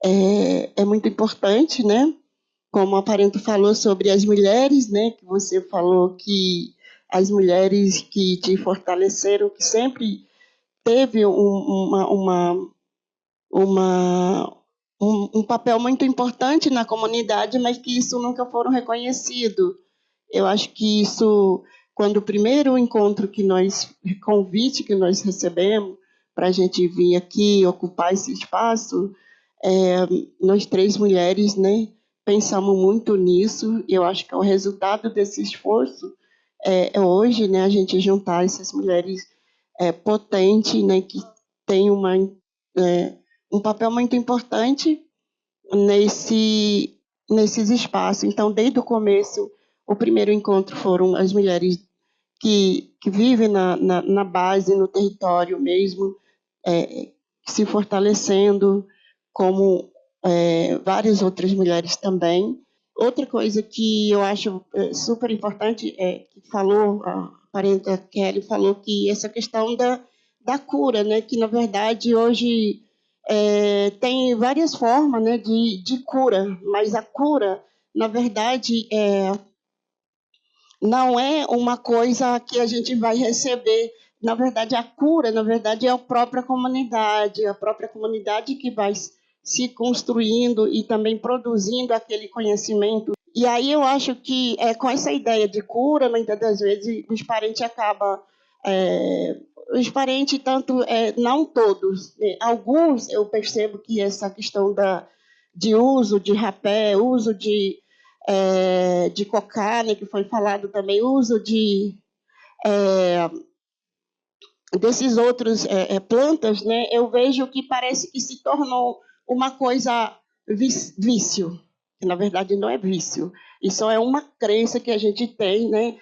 é muito importante, né? Como a Parento falou sobre as mulheres, né? Que você falou que as mulheres que te fortaleceram, que sempre teve um papel muito importante na comunidade, mas que isso nunca foram reconhecido. Eu acho que isso, quando o primeiro encontro convite que nós recebemos para a gente vir aqui ocupar esse espaço, nós três mulheres, né, pensamos muito nisso. E eu acho que é o resultado desse esforço hoje, né, a gente juntar essas mulheres potentes, né, que têm um papel muito importante nesses espaços. Então, desde o começo, o primeiro encontro foram as mulheres que vivem na base, no território mesmo, se fortalecendo, como várias outras mulheres também. Outra coisa que eu acho super importante que falou, a parenta Kelly falou, que essa questão da cura, né, que, na verdade, hoje tem várias formas, né, de cura, mas a cura, na verdade, não é uma coisa que a gente vai receber. Na verdade, a cura, na verdade, é a própria comunidade que vai se construindo e também produzindo aquele conhecimento. E aí eu acho que com essa ideia de cura, muitas das vezes os parentes acabam... os parentes, tanto não todos, alguns eu percebo que essa questão de uso de rapé, uso de de cocá, né, que foi falado também, o uso desses outros plantas, né, eu vejo que parece que se tornou uma coisa vício, que na verdade não é vício, isso é uma crença que a gente tem, né?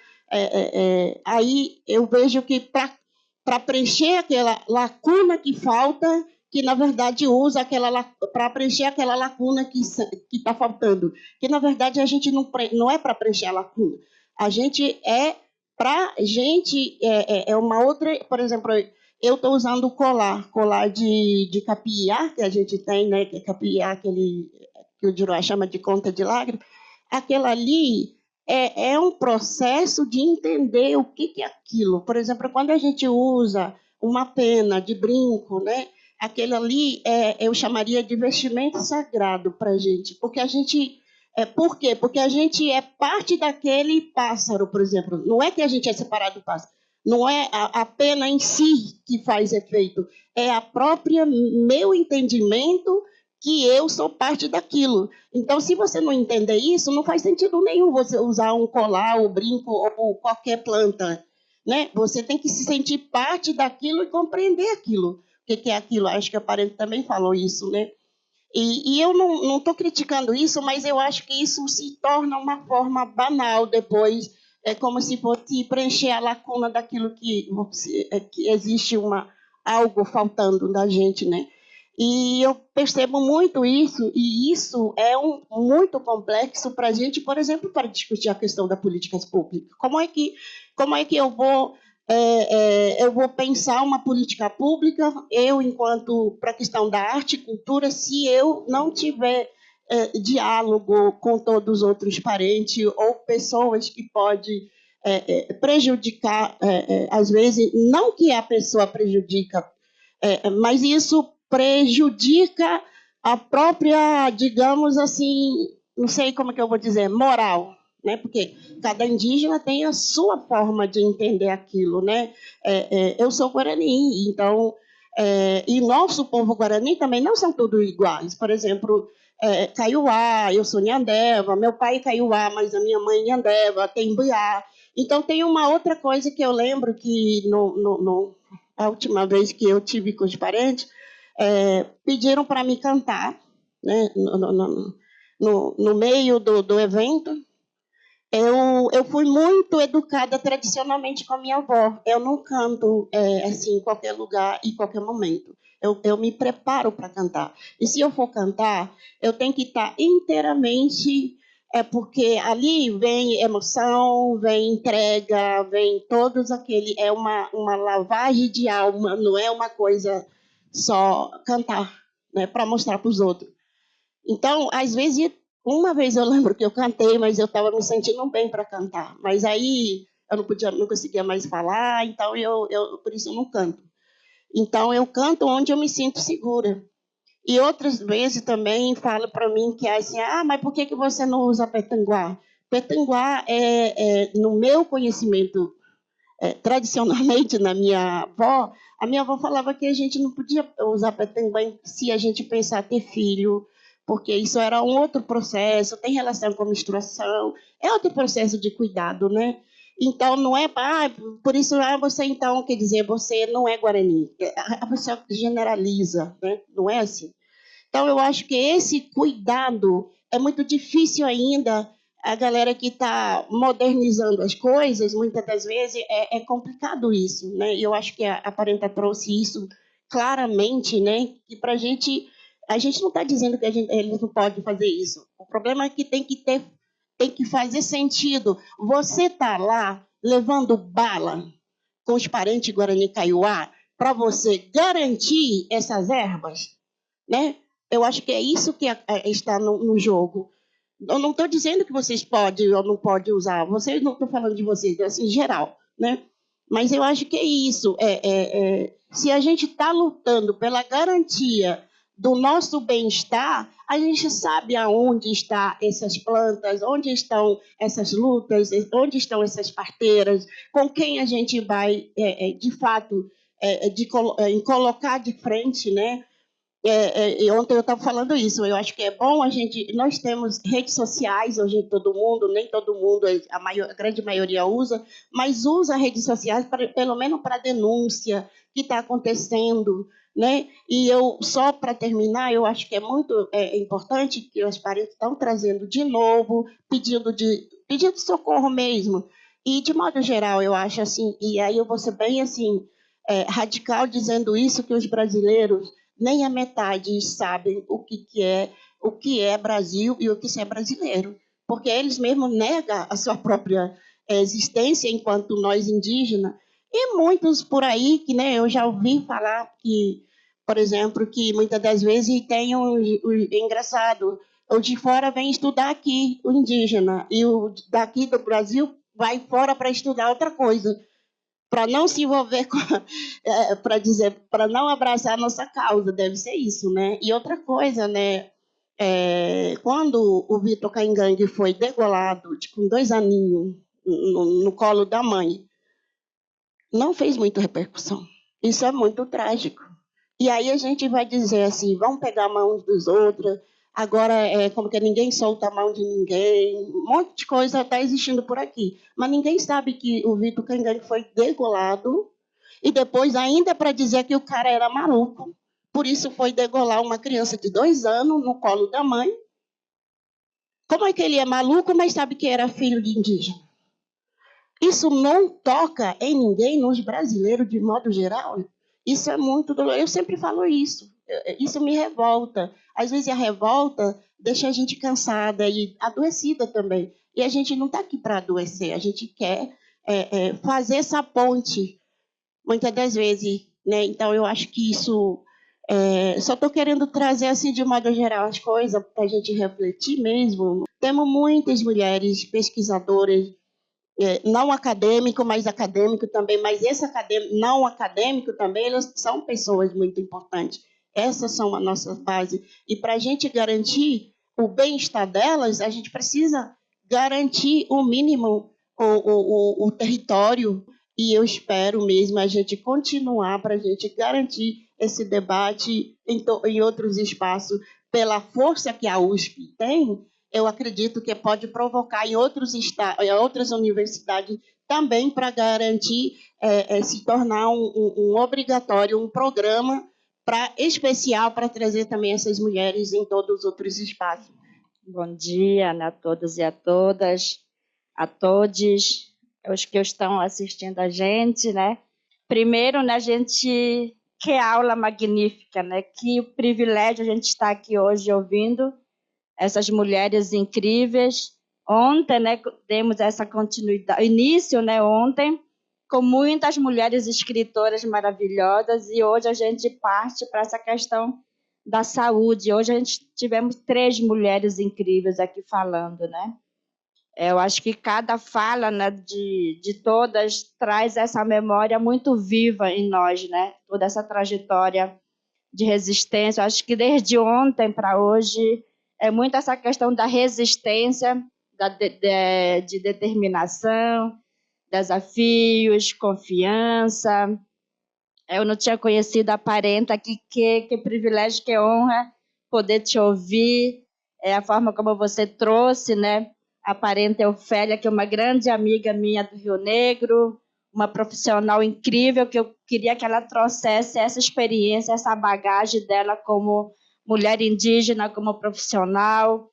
Aí eu vejo que para preencher aquela lacuna que falta, que na verdade usa aquela para preencher aquela lacuna que está faltando, que na verdade a gente não é para preencher a lacuna, a gente para a gente é uma outra, por exemplo, eu estou usando o colar de capiá que a gente tem, né? Que é capiá, aquele que o Juruá chama de conta de lágrima, aquela ali é um processo de entender o que é aquilo. Por exemplo, quando a gente usa uma pena de brinco, né? Aquele ali eu chamaria de vestimento sagrado para a gente, porque a gente por quê? Porque a gente é parte daquele pássaro, por exemplo. Não é que a gente é separado do pássaro. Não é a pena em si que faz efeito. É a própria meu entendimento que eu sou parte daquilo. Então, se você não entender isso, não faz sentido nenhum você usar um colar, ou brinco, ou qualquer planta. Né? Você tem que se sentir parte daquilo e compreender aquilo. O que é aquilo? Acho que a parente também falou isso, né? E eu não estou criticando isso, mas eu acho que isso se torna uma forma banal depois. É como se fosse preencher a lacuna daquilo que existe algo faltando da gente, né? E eu percebo muito isso, e isso é muito complexo para a gente, por exemplo, para discutir a questão das políticas públicas. Como é que eu vou pensar uma política pública, eu, enquanto para a questão da arte e cultura, se eu não tiver diálogo com todos os outros parentes ou pessoas que podem prejudicar, às vezes, não que a pessoa prejudica, mas isso prejudica a própria, digamos assim, não sei como é que eu vou dizer, moral, né? Porque cada indígena tem a sua forma de entender aquilo, né? Eu sou guarani, então, e nosso povo guarani também não são todos iguais. Por exemplo, Kaiowá, eu sou Nhandeva, meu pai é Kaiowá, mas a minha mãe é Nhandeva, tem Buiá. Então, tem uma outra coisa que eu lembro que a última vez que eu tive com os parentes, pediram para me cantar, né, no meio do evento. Eu fui muito educada tradicionalmente com a minha avó. Eu não canto assim em qualquer lugar e em qualquer momento. Eu me preparo para cantar. E se eu for cantar, eu tenho que estar inteiramente, porque ali vem emoção, vem entrega, vem todos aquele... É uma lavagem de alma, não é uma coisa só cantar, né, para mostrar para os outros. Então, às vezes, uma vez eu lembro que eu cantei, mas eu estava me sentindo bem para cantar. Mas aí eu não conseguia mais falar, então por isso eu não canto. Então, eu canto onde eu me sinto segura. E outras vezes também falam para mim que é assim, mas por que você não usa petanguá? Petanguá no meu conhecimento, tradicionalmente, na minha avó, a minha avó falava que a gente não podia usar petanguá se a gente pensar ter filho, porque isso era um outro processo, tem relação com a menstruação, é outro processo de cuidado, né? Então, não é... por isso, você, então, quer dizer, você não é guarani. A pessoa generaliza, né? Não é assim. Então, eu acho que esse cuidado é muito difícil ainda. A galera que está modernizando as coisas, muitas das vezes, é complicado isso, né? E eu acho que a Parenta trouxe isso claramente, né? Que para a gente não está dizendo que eles não podem fazer isso. O problema é que tem que fazer sentido. Você está lá levando bala com os parentes Guarani Kaiowá para você garantir essas ervas, né? Eu acho que é isso que está no jogo. Eu não estou dizendo que vocês podem ou não podem usar. Vocês, não estou falando de vocês, assim, em geral, né? Mas eu acho que é isso. Se a gente está lutando pela garantia do nosso bem-estar, a gente sabe aonde estão essas plantas, onde estão essas lutas, onde estão essas parteiras, com quem a gente vai, de fato, colocar de frente, né? Ontem eu estava falando isso, eu acho que é bom nós temos redes sociais, hoje todo mundo, nem todo mundo, a grande maioria usa, mas usa redes sociais pelo menos para denúncia que está acontecendo, né? E só para terminar, eu acho que é muito importante que os parentes estão trazendo de novo, pedindo socorro mesmo, e de modo geral, eu acho assim, e aí eu vou ser bem assim, radical dizendo isso, que os brasileiros nem a metade sabem o que é Brasil e o que é brasileiro, porque eles mesmos negam a sua própria existência enquanto nós indígenas. E muitos por aí que, né, eu já ouvi falar que, por exemplo, que muitas das vezes tem engraçado, o de fora vem estudar aqui, o indígena, e o daqui do Brasil vai fora para estudar outra coisa, para não se envolver com, para não abraçar a nossa causa, deve ser isso, né? E outra coisa, né? Quando o Vitor Caingangue foi degolado, com 2 aninhos no colo da mãe, não fez muita repercussão. Isso é muito trágico. E aí a gente vai dizer assim, vamos pegar a mão dos outros, agora como que ninguém solta a mão de ninguém, um monte de coisa está existindo por aqui. Mas ninguém sabe que o Vitor Caingangue foi degolado e depois ainda para dizer que o cara era maluco. Por isso foi degolar uma criança de 2 anos no colo da mãe. Como é que ele é maluco, mas sabe que era filho de indígena? Isso não toca em ninguém, nos brasileiros de modo geral. Isso é muito doloroso. Eu sempre falo isso. Isso me revolta. Às vezes a revolta deixa a gente cansada e adoecida também. E a gente não está aqui para adoecer. A gente quer fazer essa ponte, muitas das vezes, né? Então, eu acho que isso... só estou querendo trazer, assim, de modo geral, as coisas para a gente refletir mesmo. Temos muitas mulheres pesquisadoras, não acadêmico, mas acadêmico também, mas esse não acadêmico também, elas são pessoas muito importantes. Essas são a nossa base. E para a gente garantir o bem-estar delas, a gente precisa garantir o mínimo, o território, e eu espero mesmo a gente continuar para a gente garantir esse debate em outros espaços, pela força que a USP tem. Eu acredito que pode provocar em outras universidades também, para garantir se tornar um obrigatório, um programa especial para trazer também essas mulheres em todos os outros espaços. Bom dia, né, a todos e a todas, a todos os que estão assistindo a gente, né? Primeiro, né, que aula magnífica, né? Que privilégio a gente estar aqui hoje ouvindo essas mulheres incríveis. Ontem, né, demos essa continuidade, início, né, ontem, com muitas mulheres escritoras maravilhosas, e hoje a gente parte para essa questão da saúde. Hoje a gente tivemos 3 mulheres incríveis aqui falando, né? Eu acho que cada fala, né, de todas traz essa memória muito viva em nós, né? Toda essa trajetória de resistência. Eu acho que desde ontem para hoje é muito essa questão da resistência, de determinação, desafios, confiança. Eu não tinha conhecido a Parenta, que privilégio, que honra poder te ouvir, a forma como você trouxe, né? A Parenta Ofélia, que é uma grande amiga minha do Rio Negro, uma profissional incrível, que eu queria que ela trouxesse essa experiência, essa bagagem dela como mulher indígena, como profissional.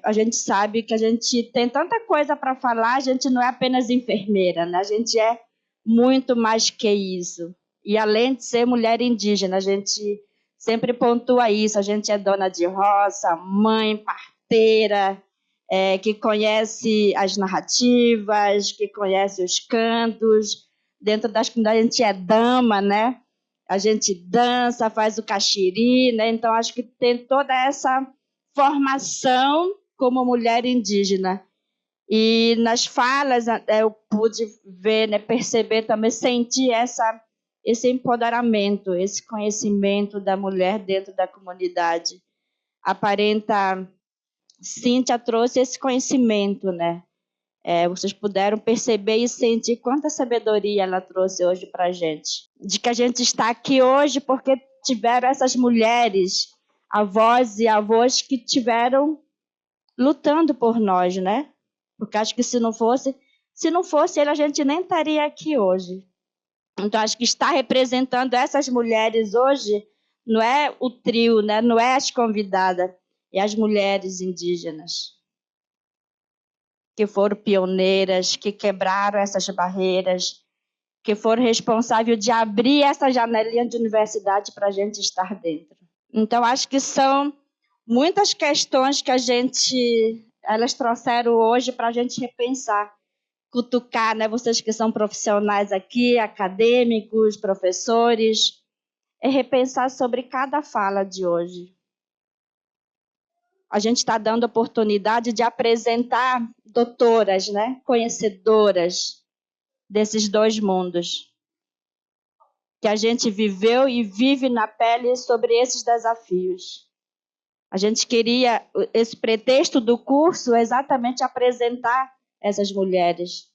A gente sabe que a gente tem tanta coisa para falar, a gente não é apenas enfermeira, né? A gente é muito mais que isso. E além de ser mulher indígena, a gente sempre pontua isso, a gente é dona de roça, mãe, parteira, que conhece as narrativas, que conhece os cantos. Dentro das comunidades a gente é dama, né? A gente dança, faz o caxiri, né? Então acho que tem toda essa formação como mulher indígena. E nas falas eu pude ver, né, perceber também, sentir esse empoderamento, esse conhecimento da mulher dentro da comunidade. A Parenta Cíntia trouxe esse conhecimento, né? Vocês puderam perceber e sentir quanta sabedoria ela trouxe hoje para a gente. De que a gente está aqui hoje porque tiveram essas mulheres, avós e avós que tiveram lutando por nós, né? Porque acho que se não fosse ele, a gente nem estaria aqui hoje. Então, acho que está representando essas mulheres hoje não é o trio, né? Não é as convidadas, é as mulheres indígenas que foram pioneiras, que quebraram essas barreiras, que foram responsáveis de abrir essa janelinha de universidade para a gente estar dentro. Então, acho que são muitas questões que elas trouxeram hoje para a gente repensar, cutucar, né? Vocês que são profissionais aqui, acadêmicos, professores, é repensar sobre cada fala de hoje. A gente está dando oportunidade de apresentar doutoras, né? Conhecedoras desses dois mundos, que a gente viveu e vive na pele sobre esses desafios. A gente queria, esse pretexto do curso, exatamente apresentar essas mulheres,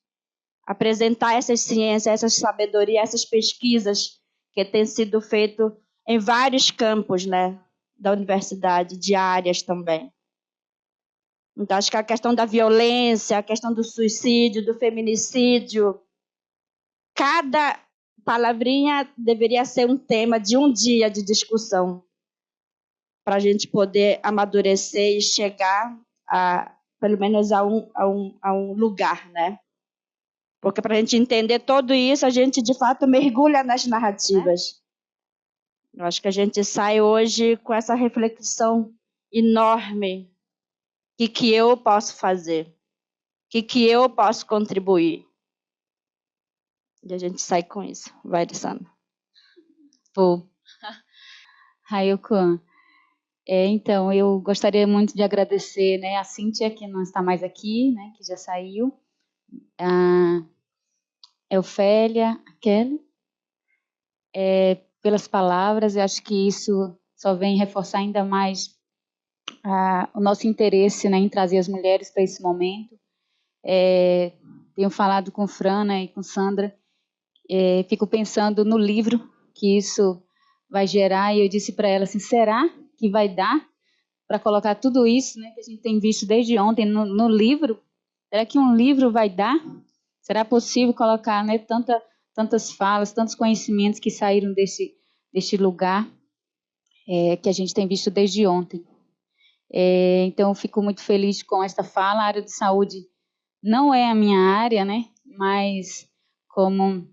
apresentar essas ciências, essas sabedorias, essas pesquisas que têm sido feitas em vários campos, né, da universidade, de áreas também. Então, acho que a questão da violência, a questão do suicídio, do feminicídio, cada palavrinha deveria ser um tema de um dia de discussão, para a gente poder amadurecer e chegar pelo menos a um lugar, né? Porque para a gente entender tudo isso, a gente de fato mergulha nas narrativas. Eu acho que a gente sai hoje com essa reflexão enorme. O que eu posso fazer? O que eu posso contribuir? E a gente sai com isso. Vai, Alessandra. Pô, Rayoko, então, eu gostaria muito de agradecer, né, a Cíntia, que não está mais aqui, né, que já saiu, a Eufélia, a Kelly, pelas palavras. Eu acho que isso só vem reforçar ainda mais o nosso interesse, né, em trazer as mulheres para esse momento. Tenho falado com Fran, né, e com Sandra, fico pensando no livro que isso vai gerar, e eu disse para ela assim, será que vai dar para colocar tudo isso, né, que a gente tem visto desde ontem no livro? Será que um livro vai dar? Será possível colocar, né, tantas falas, tantos conhecimentos que saíram deste lugar que a gente tem visto desde ontem? Então, eu fico muito feliz com esta fala. A área de saúde não é a minha área, né, mas como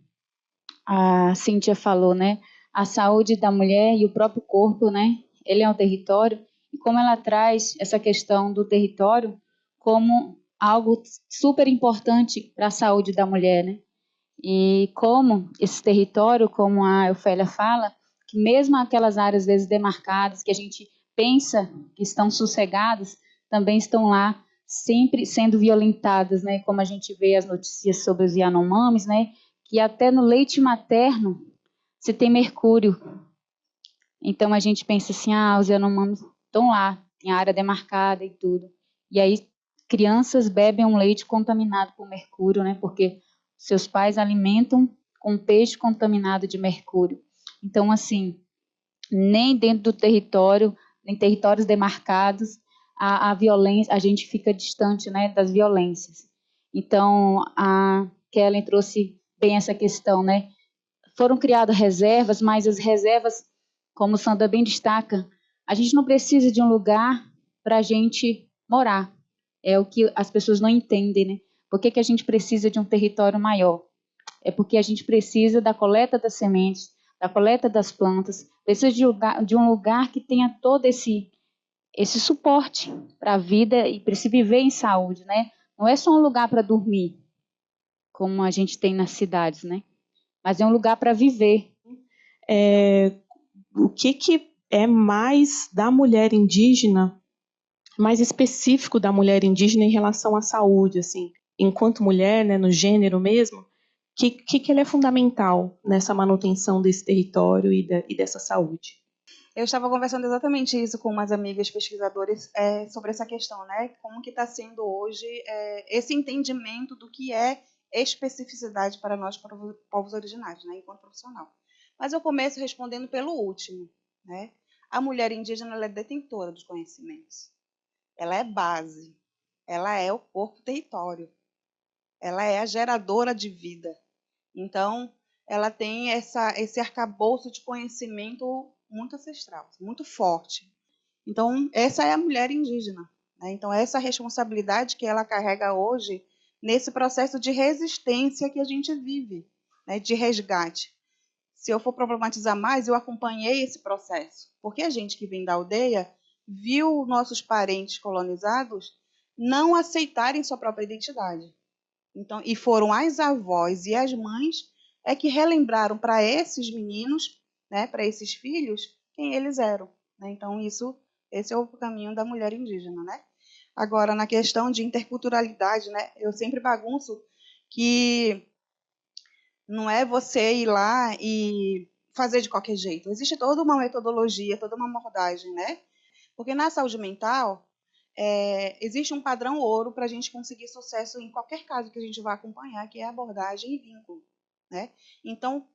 a Cíntia falou, né, a saúde da mulher e o próprio corpo, né, ele é um território, e como ela traz essa questão do território como algo super importante para a saúde da mulher, né? E como esse território, como a Eufélia fala, que mesmo aquelas áreas às vezes demarcadas, que a gente pensa que estão sossegadas, também estão lá sempre sendo violentadas, né? Como a gente vê as notícias sobre os Yanomamis, né? Que até no leite materno se tem mercúrio. Então a gente pensa assim, os Yanomamis estão lá, tem área demarcada e tudo. E aí crianças bebem um leite contaminado por mercúrio, né? Porque seus pais alimentam com peixe contaminado de mercúrio. Então, assim, nem dentro do território, em territórios demarcados, a violência, a gente fica distante, né, das violências. Então, a Kellen trouxe bem essa questão, né? Foram criadas reservas, mas as reservas, como o Sandra bem destaca, a gente não precisa de um lugar para a gente morar. É o que as pessoas não entendem, né? Por que a gente precisa de um território maior? É porque a gente precisa da coleta das sementes, da coleta das plantas, precisa de um lugar que tenha todo esse suporte para a vida e para se viver em saúde, né? Não é só um lugar para dormir, como a gente tem nas cidades, né? Mas é um lugar para viver. O que é mais da mulher indígena, mais específico da mulher indígena em relação à saúde, assim, enquanto mulher, né, no gênero mesmo, que ele é fundamental nessa manutenção desse território e dessa saúde? Eu estava conversando exatamente isso com umas amigas pesquisadoras sobre essa questão, né? Como que está sendo hoje esse entendimento do que é especificidade para nós, para povos originários, né? Enquanto profissional. Mas eu começo respondendo pelo último, né? A mulher indígena ela é detentora dos conhecimentos. Ela é base. Ela é o corpo território. Ela é a geradora de vida. Então, ela tem esse arcabouço de conhecimento muito ancestral, muito forte. Então, essa é a mulher indígena, né? Então, essa responsabilidade que ela carrega hoje nesse processo de resistência que a gente vive, né? De resgate. Se eu for problematizar mais, eu acompanhei esse processo, porque a gente que vem da aldeia viu nossos parentes colonizados não aceitarem sua própria identidade. Então, e foram as avós e as mães que relembraram para esses meninos, né, para esses filhos, quem eles eram, né? Então, esse é o caminho da mulher indígena, né? Agora, na questão de interculturalidade, né, eu sempre bagunço que não é você ir lá e fazer de qualquer jeito. Existe toda uma metodologia, toda uma abordagem, né? Porque na saúde mental, existe um padrão ouro para a gente conseguir sucesso em qualquer caso que a gente vá acompanhar, que é abordagem e vínculo, né? Então,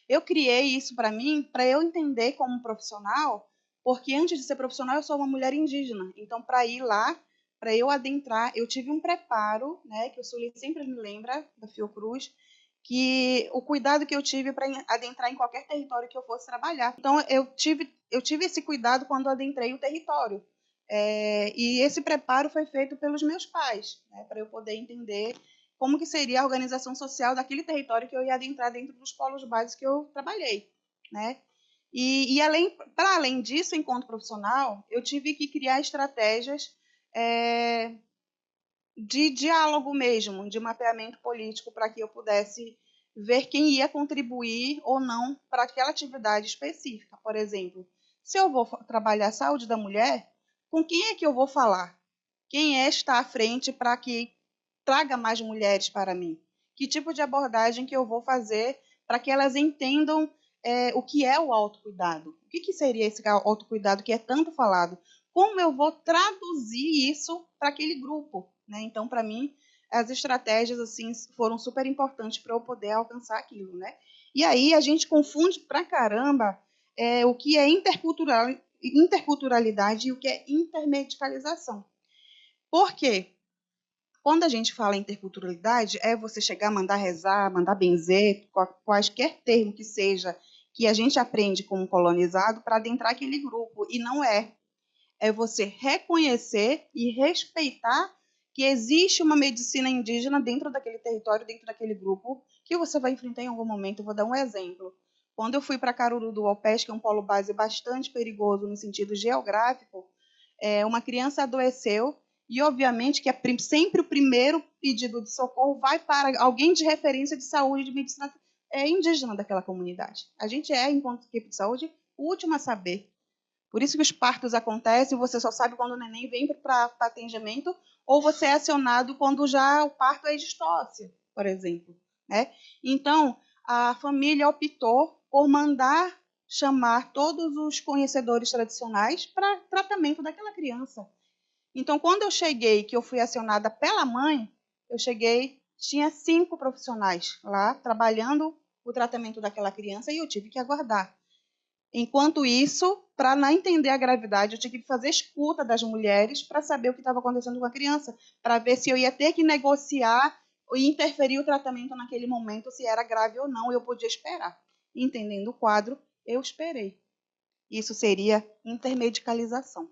eu criei isso para mim, para eu entender como profissional, porque antes de ser profissional, eu sou uma mulher indígena. Então, para ir lá, para eu adentrar, eu tive um preparo, né, que o Sully sempre me lembra, da Fiocruz, que o cuidado que eu tive para adentrar em qualquer território que eu fosse trabalhar. Então, eu tive esse cuidado quando adentrei o território. E esse preparo foi feito pelos meus pais, né, para eu poder entender como que seria a organização social daquele território que eu ia adentrar dentro dos polos básicos que eu trabalhei, né? Para além disso, enquanto profissional, eu tive que criar estratégias de diálogo mesmo, de mapeamento político, para que eu pudesse ver quem ia contribuir ou não para aquela atividade específica. Por exemplo, se eu vou trabalhar a saúde da mulher, com quem é que eu vou falar? Quem está à frente para que traga mais mulheres para mim? Que tipo de abordagem que eu vou fazer para que elas entendam o que é o autocuidado? O que seria esse autocuidado que é tanto falado? Como eu vou traduzir isso para aquele grupo, né? Então, para mim, as estratégias assim foram super importantes para eu poder alcançar aquilo, né? E aí a gente confunde pra caramba o que é interculturalidade e o que é intermedicalização. Por quê? Quando a gente fala em interculturalidade, é você chegar, mandar rezar, mandar benzer, quaisquer termo que seja, que a gente aprende como colonizado para adentrar aquele grupo. E não é. É você reconhecer e respeitar que existe uma medicina indígena dentro daquele território, dentro daquele grupo, que você vai enfrentar em algum momento. Eu vou dar um exemplo. Quando eu fui para Caruru do Alpes, que é um polo base bastante perigoso no sentido geográfico, uma criança adoeceu e, obviamente, que sempre o primeiro pedido de socorro vai para alguém de referência de saúde, de medicina indígena daquela comunidade. A gente enquanto equipe de saúde, o último a saber. Por isso que os partos acontecem, você só sabe quando o neném vem para atendimento, ou você é acionado quando já o parto é distócia, por exemplo, né? Então, a família optou por mandar chamar todos os conhecedores tradicionais para tratamento daquela criança. Então, quando eu cheguei, que eu fui acionada pela mãe, tinha 5 profissionais lá trabalhando o tratamento daquela criança e eu tive que aguardar. Enquanto isso, para não entender a gravidade, eu tinha que fazer escuta das mulheres para saber o que estava acontecendo com a criança, para ver se eu ia ter que negociar e interferir o tratamento naquele momento, se era grave ou não, eu podia esperar. Entendendo o quadro, eu esperei. Isso seria intermedicalização.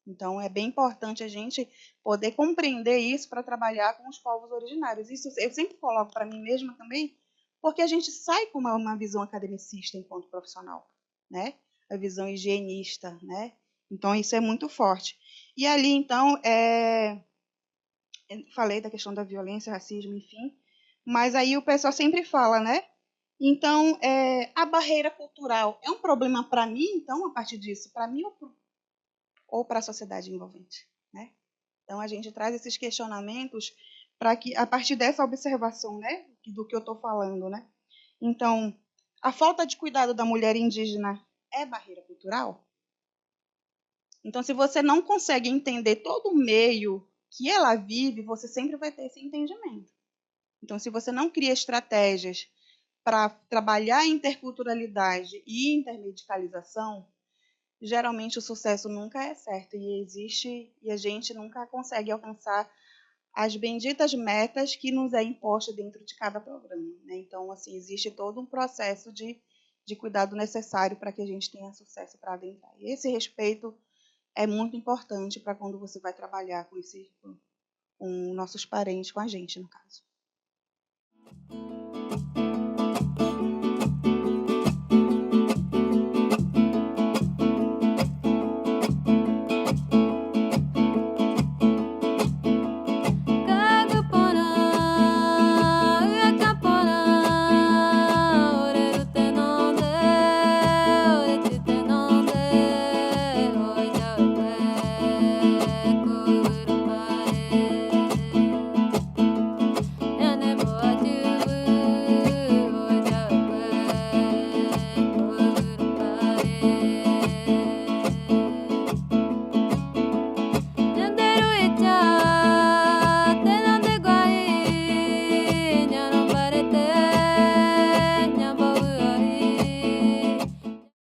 Então, é bem importante a gente poder compreender isso para trabalhar com os povos originários. Isso eu sempre coloco para mim mesma também, porque a gente sai com uma visão academicista enquanto profissional, né? A visão higienista, né? Então, isso é muito forte. E ali, então, falei da questão da violência, racismo, enfim, mas aí o pessoal sempre fala, né? Então, a barreira cultural é um problema para mim, então, a partir disso, para mim ou para a sociedade envolvente, né? Então, a gente traz esses questionamentos para que, a partir dessa observação, né, do que eu estou falando, né? Então, a falta de cuidado da mulher indígena é barreira cultural? Então, se você não consegue entender todo o meio que ela vive, você sempre vai ter esse entendimento. Então, se você não cria estratégias para trabalhar a interculturalidade e intermedicalização, geralmente o sucesso nunca é certo e a gente nunca consegue alcançar as benditas metas que nos é imposta dentro de cada programa, né? Então, assim, existe todo um processo de cuidado necessário para que a gente tenha sucesso para adentrar. E esse respeito é muito importante para quando você vai trabalhar com nossos parentes, com a gente, no caso.